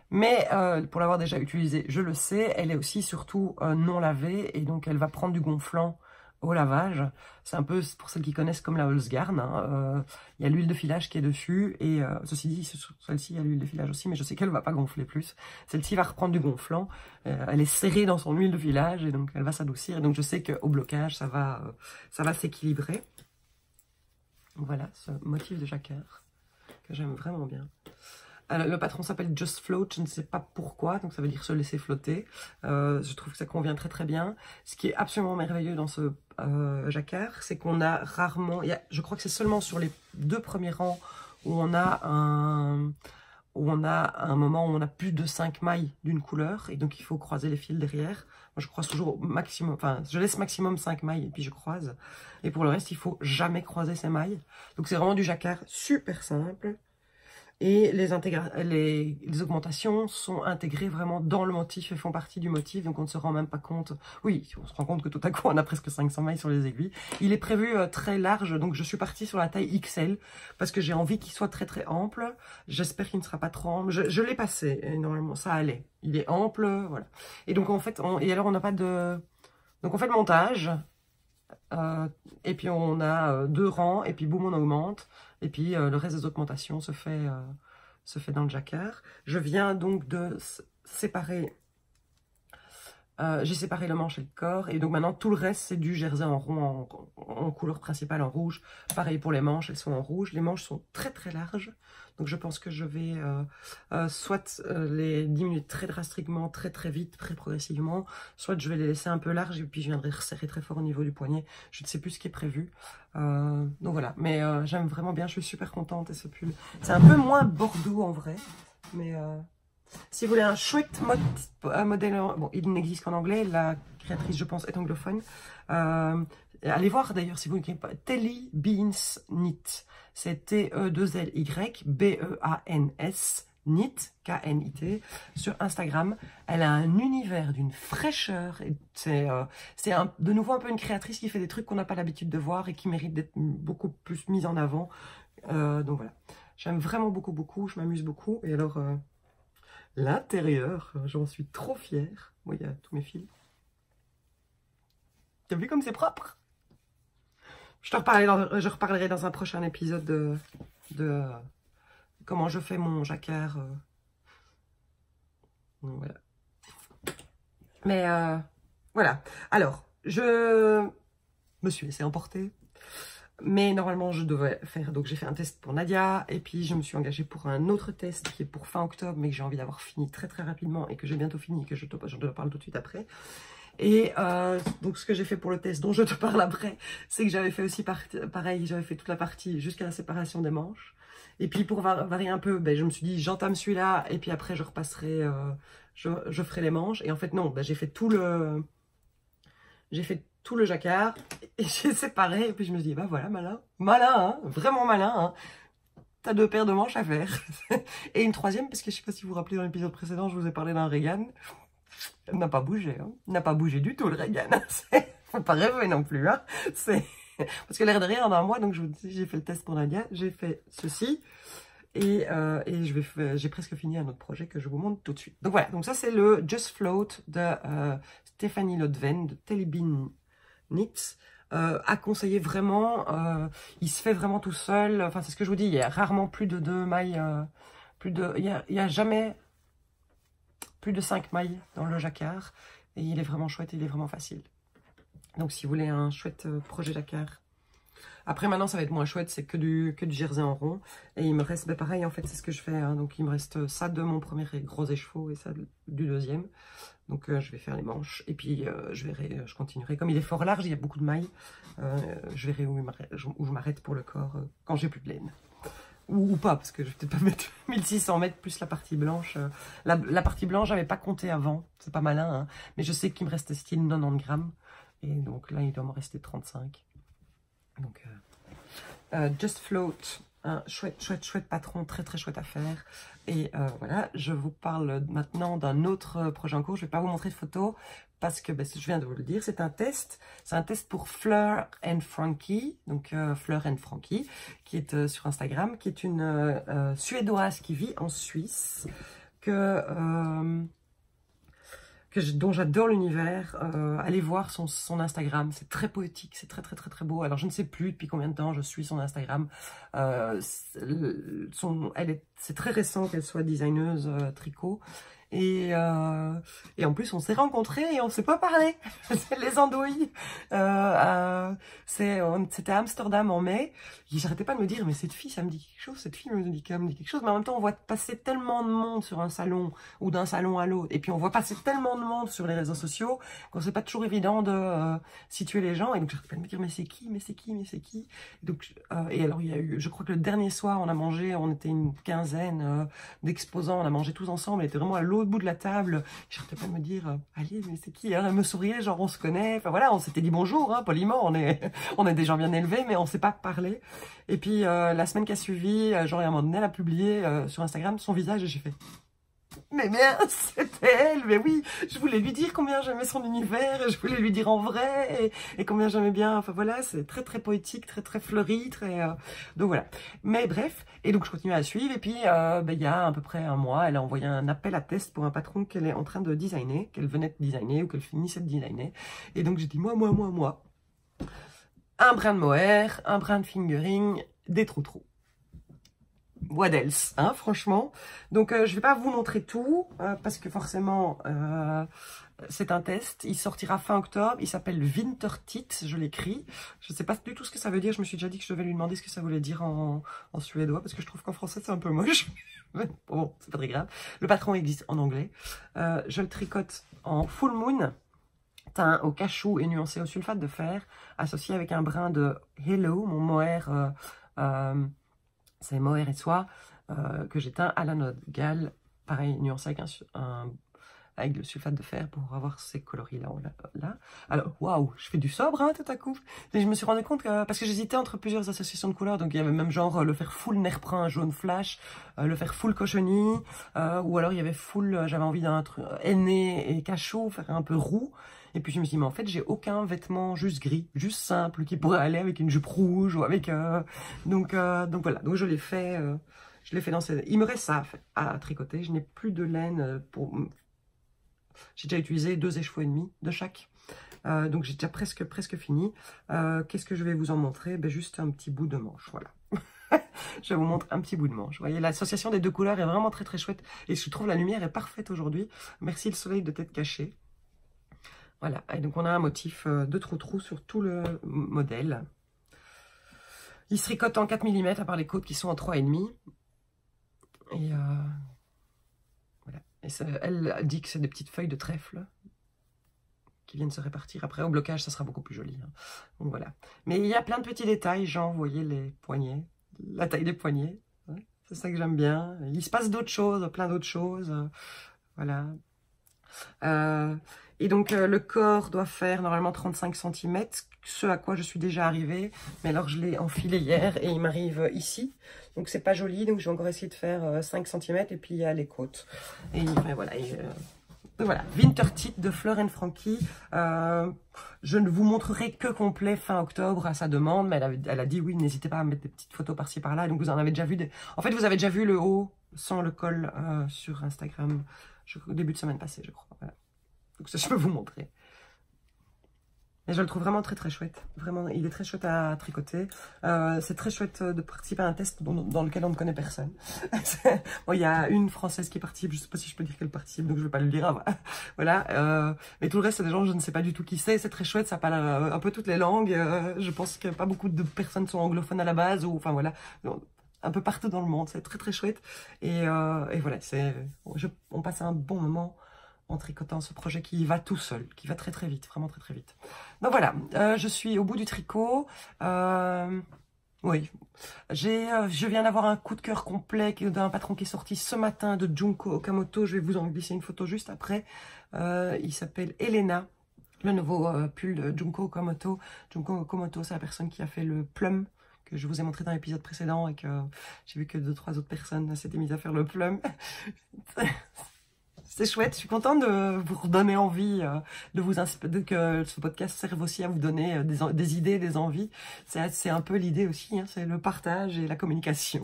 Mais pour l'avoir déjà utilisée, je le sais, elle est aussi surtout non lavée et donc elle va prendre du gonflant au lavage. C'est un peu pour celles qui connaissent comme la Holzgarn. Hein. Il y a l'huile de filage qui est dessus et ceci dit, celle-ci, il y a l'huile de filage aussi, mais je sais qu'elle ne va pas gonfler plus. Celle-ci va reprendre du gonflant. Elle est serrée dans son huile de filage et donc elle va s'adoucir. Et donc je sais qu'au blocage, ça va s'équilibrer. Voilà ce motif de jacquard que j'aime vraiment bien. Le patron s'appelle Just Float, je ne sais pas pourquoi, donc ça veut dire se laisser flotter. Je trouve que ça convient très très bien. Ce qui est absolument merveilleux dans ce jacquard, c'est qu'on a rarement, je crois que c'est seulement sur les 2 premiers rangs où on a un moment où on a plus de 5 mailles d'une couleur, et donc il faut croiser les fils derrière. Moi je croise toujours au maximum, enfin je laisse maximum 5 mailles et puis je croise. Et pour le reste, il faut jamais croiser ces mailles. Donc c'est vraiment du jacquard super simple. Et les augmentations sont intégrées vraiment dans le motif et font partie du motif, donc on ne se rend même pas compte. Oui, on se rend compte que tout à coup on a presque 500 mailles sur les aiguilles. Il est prévu très large, donc je suis partie sur la taille XL, parce que j'ai envie qu'il soit très très ample. J'espère qu'il ne sera pas trop ample. Je l'ai passé, et normalement ça allait. Il est ample, voilà. Et donc en fait, on n'a pas de... Donc on fait le montage, et puis on a 2 rangs, et puis boum, on augmente. Et puis le reste des augmentations se fait dans le jacquard. Je viens donc de séparer, j'ai séparé le manche et le corps. Et donc maintenant tout le reste c'est du jersey en rond en couleur principale en rouge. Pareil pour les manches, elles sont en rouge. Les manches sont très très larges. Donc je pense que je vais soit les diminuer très drastiquement, très très vite, très progressivement, soit je vais les laisser un peu larges et puis je viendrai resserrer très fort au niveau du poignet. Je ne sais plus ce qui est prévu. Donc voilà, mais j'aime vraiment bien, je suis super contente et ce pull. C'est un peu moins bordeaux en vrai, mais si vous voulez un chouette modèle, bon il n'existe qu'en anglais, la créatrice je pense est anglophone. Allez voir d'ailleurs si vous ne connaissez pas, Telly Beans Knit. C'est T-E-2-L-Y B-E-A-N-S Knit, K-N-I-T, sur Instagram. Elle a un univers d'une fraîcheur. C'est de nouveau un peu une créatrice qui fait des trucs qu'on n'a pas l'habitude de voir et qui mérite d'être beaucoup plus mise en avant. Donc voilà, j'aime vraiment beaucoup, beaucoup. Je m'amuse beaucoup. Et alors, l'intérieur, j'en suis trop fière. Bon, il y a tous mes fils. T'as vu comme c'est propre? Je reparlerai dans un prochain épisode de comment je fais mon jacquard. Donc voilà. Mais voilà. Alors, je me suis laissée emporter. Mais normalement, je devais faire... Donc, j'ai fait un test pour Nadia. Et puis, je me suis engagée pour un autre test qui est pour fin octobre. Mais que j'ai envie d'avoir fini très très rapidement. Et que j'ai bientôt fini. Et que je te parle tout de suite après. Et donc ce que j'ai fait pour le test dont je te parle après, c'est que j'avais fait aussi pareil, j'avais fait toute la partie jusqu'à la séparation des manches. Et puis pour varier un peu, ben, je me suis dit j'entame celui-là et puis après je repasserai, je ferai les manches. Et en fait non, ben, j'ai fait tout le jacquard et j'ai séparé. Et puis je me suis dit bah voilà, malin, hein, vraiment malin. Hein. T'as 2 paires de manches à faire. Et une troisième, parce que je sais pas si vous vous rappelez dans l'épisode précédent, je vous ai parlé d'un Regan. Il n'a pas bougé, hein. Il n'a pas bougé du tout, le Reagan. Faut pas rêver non plus, hein. Parce que l'air de rien, en un mois, donc je vous dis, j'ai fait le test pour Nadia, j'ai fait ceci, et j'ai presque fini un autre projet que je vous montre tout de suite. Donc voilà, donc ça c'est le Just Float de Stéphanie Lodven de Telebin Knits. À conseiller vraiment, il se fait vraiment tout seul, enfin c'est ce que je vous dis, il y a rarement plus de 2 mailles, il y a jamais plus de 5 mailles dans le jacquard, et il est vraiment chouette, il est vraiment facile. Donc si vous voulez un chouette projet jacquard. Après maintenant ça va être moins chouette, c'est que du jersey en rond. Et il me reste, ben pareil en fait c'est ce que je fais, hein, donc il me reste ça de mon premier gros écheveau et ça du deuxième. Donc je vais faire les manches et puis je continuerai. Comme il est fort large, il y a beaucoup de mailles, je verrai où je m'arrête pour le corps quand j'ai plus de laine. Ou pas, parce que je vais peut-être pas mettre 1600 mètres plus la partie blanche. La partie blanche, j'avais pas compté avant, c'est pas malin, hein, mais je sais qu'il me restait style 90 grammes. Et donc là, il doit m'en rester 35. Donc, Just Float, un chouette patron, très chouette à faire. Et voilà, je vous parle maintenant d'un autre projet en cours. Je vais pas vous montrer de photos parce que ben, je viens de vous le dire, c'est un test. C'est un test pour Fleur and Frankie, donc Fleur and Frankie, qui est sur Instagram, qui est une Suédoise qui vit en Suisse, dont j'adore l'univers. Allez voir son Instagram, c'est très poétique, c'est très beau. Alors je ne sais plus depuis combien de temps je suis son Instagram. C'est très récent qu'elle soit designeuse tricot. Et en plus, on s'est rencontrés et on ne s'est pas parlé. Les andouilles. C'était à Amsterdam en mai. J'arrêtais pas de me dire, mais cette fille, ça me dit quelque chose. Cette fille me dit quelque chose. Mais en même temps, on voit passer tellement de monde sur un salon ou d'un salon à l'autre. Et puis, on voit passer tellement de monde sur les réseaux sociaux qu'on c'est pas toujours évident de situer les gens. Et donc, j'arrêtais pas de me dire, mais c'est qui? Et donc, et alors, il y a eu, je crois que le dernier soir, on a mangé, on était une quinzaine d'exposants. On a mangé tous ensemble. Elle était vraiment à l'autre bout de la table, j'arrêtais pas de me dire allez mais c'est qui, hein? Elle me souriait genre on se connaît, enfin voilà, on s'était dit bonjour, hein, poliment, on est des gens bien élevés mais on s'est pas parlé. Et puis la semaine qui a suivi, genre à un moment donné elle a publié sur Instagram son visage et j'ai fait mais merde, c'était elle, mais oui, je voulais lui dire combien j'aimais son univers, et je voulais lui dire en vrai, et combien j'aimais bien, enfin voilà, c'est très poétique, très fleuri, donc voilà. Mais bref, et donc je continue à la suivre, et puis il y a à peu près un mois, elle a envoyé un appel à test pour un patron qu'elle est en train de designer, qu'elle venait de designer, ou qu'elle finissait de designer, et donc j'ai dit moi, un brin de mohair, un brin de fingering, des trous. What else, hein, franchement. Donc, je vais pas vous montrer tout, parce que forcément, c'est un test. Il sortira fin octobre. Il s'appelle Vintertit, je l'écris. Je sais pas du tout ce que ça veut dire. Je me suis déjà dit que je devais lui demander ce que ça voulait dire en suédois, parce que je trouve qu'en français, c'est un peu moche. Bon, c'est pas très grave. Le patron existe en anglais. Je le tricote en full moon, teint au cachou et nuancé au sulfate de fer, associé avec un brin de Hello, mon mohair... c'est mohair et soie que j'ai teint à la noix de Galles, pareil, nuancé avec le sulfate de fer pour avoir ces coloris-là. Alors, waouh, je fais du sobre, hein, tout à coup. Et je me suis rendu compte que, parce que j'hésitais entre plusieurs associations de couleurs, donc il y avait même genre le faire full nerprin jaune flash, le faire full cochenille, ou alors il y avait full, j'avais envie d'un truc aîné et cachot, faire un peu roux. Et puis je me suis dit, mais en fait, j'ai aucun vêtement juste gris, juste simple, qui pourrait aller avec une jupe rouge ou avec... Donc voilà, donc je l'ai fait dans ces... Il me reste ça à tricoter. Je n'ai plus de laine pour... J'ai déjà utilisé 2 écheveaux et demi de chaque. Donc j'ai déjà presque fini. Qu'est-ce que je vais vous en montrer? Ben, juste un petit bout de manche, voilà. Je vous montre un petit bout de manche. Vous voyez, l'association des deux couleurs est vraiment très chouette. Et je trouve la lumière est parfaite aujourd'hui. Merci le soleil de tête cachée. Voilà, et donc on a un motif de trou sur tout le modèle. Il se tricote en 4 mm, à part les côtes qui sont en 3,5. Et voilà. Et elle dit que c'est des petites feuilles de trèfle qui viennent se répartir. Après, au blocage, ça sera beaucoup plus joli, hein. Donc voilà. Mais il y a plein de petits détails, genre, vous voyez les poignets, la taille des poignets. Hein, c'est ça que j'aime bien. Il se passe d'autres choses, plein d'autres choses. Voilà. Et donc le corps doit faire normalement 35 cm, ce à quoi je suis déjà arrivée, mais alors je l'ai enfilé hier et il m'arrive ici, donc c'est pas joli, donc je vais encore essayer de faire 5 cm et puis il y a les côtes. Et voilà, Donc voilà, Winter Tit de Fleur & Frankie. Je ne vous montrerai que complet fin octobre à sa demande, mais elle a dit oui, n'hésitez pas à mettre des petites photos par-ci par-là. Donc vous en avez déjà vu des... En fait, vous avez déjà vu le haut sans le col sur Instagram au début de semaine passée, je crois. Voilà. Donc ça, je peux vous montrer. Et je le trouve vraiment très très chouette. Vraiment, il est très chouette à tricoter. C'est très chouette de participer à un test dans lequel on ne connaît personne. Bon, il y a une Française qui participe, je ne sais pas si je peux dire qu'elle participe, donc je ne vais pas le dire. Voilà. Mais tout le reste, c'est des gens, je ne sais pas du tout qui c'est. C'est très chouette, ça parle un peu toutes les langues. Je pense que pas beaucoup de personnes sont anglophones à la base, ou enfin voilà. Un peu partout dans le monde, c'est très très chouette. Et voilà, on passe un bon moment en tricotant ce projet qui va tout seul, qui va très très vite, vraiment très très vite. Donc voilà, je suis au bout du tricot. Oui, je viens d'avoir un coup de cœur complet d'un patron qui est sorti ce matin de Junko Okamoto. Je vais vous en glisser une photo juste après. Il s'appelle Elena, le nouveau pull de Junko Okamoto. Junko Okamoto, c'est la personne qui a fait le plum que je vous ai montré dans l'épisode précédent et que j'ai vu que 2-3 autres personnes s'étaient mises à faire le plum. C'est chouette, je suis contente de vous redonner envie, que ce podcast serve aussi à vous donner des idées, des envies. C'est un peu l'idée aussi, hein, c'est le partage et la communication.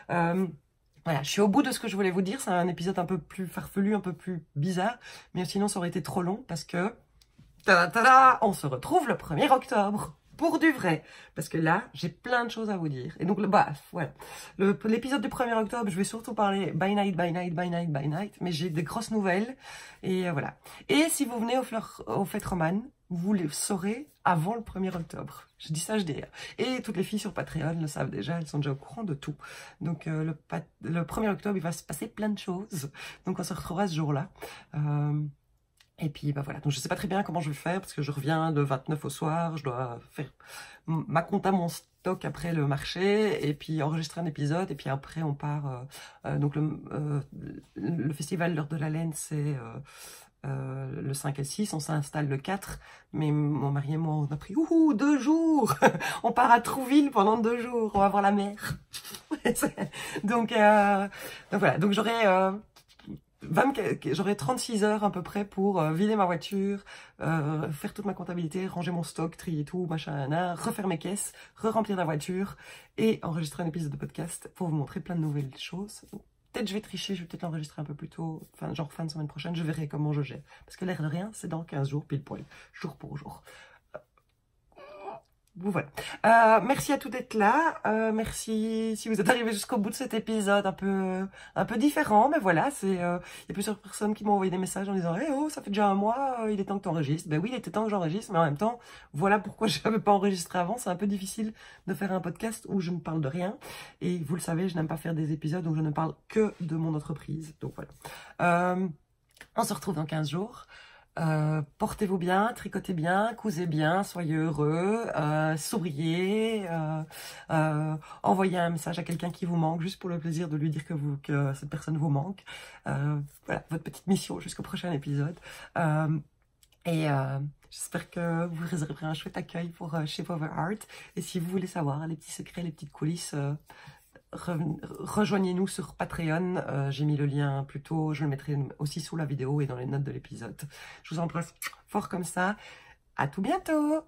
Voilà, je suis au bout de ce que je voulais vous dire. C'est un épisode un peu plus farfelu, un peu plus bizarre, mais sinon ça aurait été trop long parce que, tada, on se retrouve le 1er octobre. Pour du vrai, parce que là, j'ai plein de choses à vous dire. Et donc, voilà. L'épisode du 1er octobre, je vais surtout parler by night, by night, by night, by night, mais j'ai des grosses nouvelles, et voilà. Et si vous venez aux fêtes romanes, vous les saurez avant le 1er octobre. Je dis ça, je dis. Et toutes les filles sur Patreon le savent déjà, elles sont déjà au courant de tout. Donc, le 1er octobre, il va se passer plein de choses. Donc, on se retrouvera ce jour-là. Et puis voilà, donc je sais pas très bien comment je vais faire parce que je reviens le 29 au soir, je dois faire ma compta, mon stock après le marché et puis enregistrer un épisode et puis après on part, donc le festival L'Heure de la Laine c'est le 5 et le 6, on s'installe le 4, mais mon mari et moi on a pris 2 jours, on part à Trouville pendant 2 jours, on va voir la mer. Donc voilà, donc j'aurai 36 heures à peu près pour vider ma voiture, faire toute ma comptabilité, ranger mon stock, trier tout, machin, refaire mes caisses, re-remplir la voiture et enregistrer un épisode de podcast pour vous montrer plein de nouvelles choses. Peut-être je vais tricher, je vais peut-être l'enregistrer un peu plus tôt, genre fin de semaine prochaine, je verrai comment je gère. Parce que l'air de rien, c'est dans 15 jours, pile poil, jour pour jour. Voilà. Merci à tous d'être là. Merci si vous êtes arrivés jusqu'au bout de cet épisode un peu différent, mais voilà, il y a plusieurs personnes qui m'ont envoyé des messages en disant oh, ça fait déjà un mois, il est temps que tu enregistres. Ben oui, il était temps que j'enregistre, mais en même temps, voilà pourquoi je n'avais pas enregistré avant. C'est un peu difficile de faire un podcast où je ne parle de rien. Et vous le savez, je n'aime pas faire des épisodes où je ne parle que de mon entreprise. Donc voilà. On se retrouve dans 15 jours. Portez-vous bien, tricotez bien, cousez bien, soyez heureux, souriez, envoyez un message à quelqu'un qui vous manque, juste pour le plaisir de lui dire que cette personne vous manque. Voilà, votre petite mission jusqu'au prochain épisode. J'espère que vous réserverez un chouette accueil pour Shape Over Art. Et si vous voulez savoir les petits secrets, les petites coulisses, rejoignez-nous sur Patreon, j'ai mis le lien plus tôt, je le mettrai aussi sous la vidéo et dans les notes de l'épisode. Je vous embrasse fort comme ça, à tout bientôt!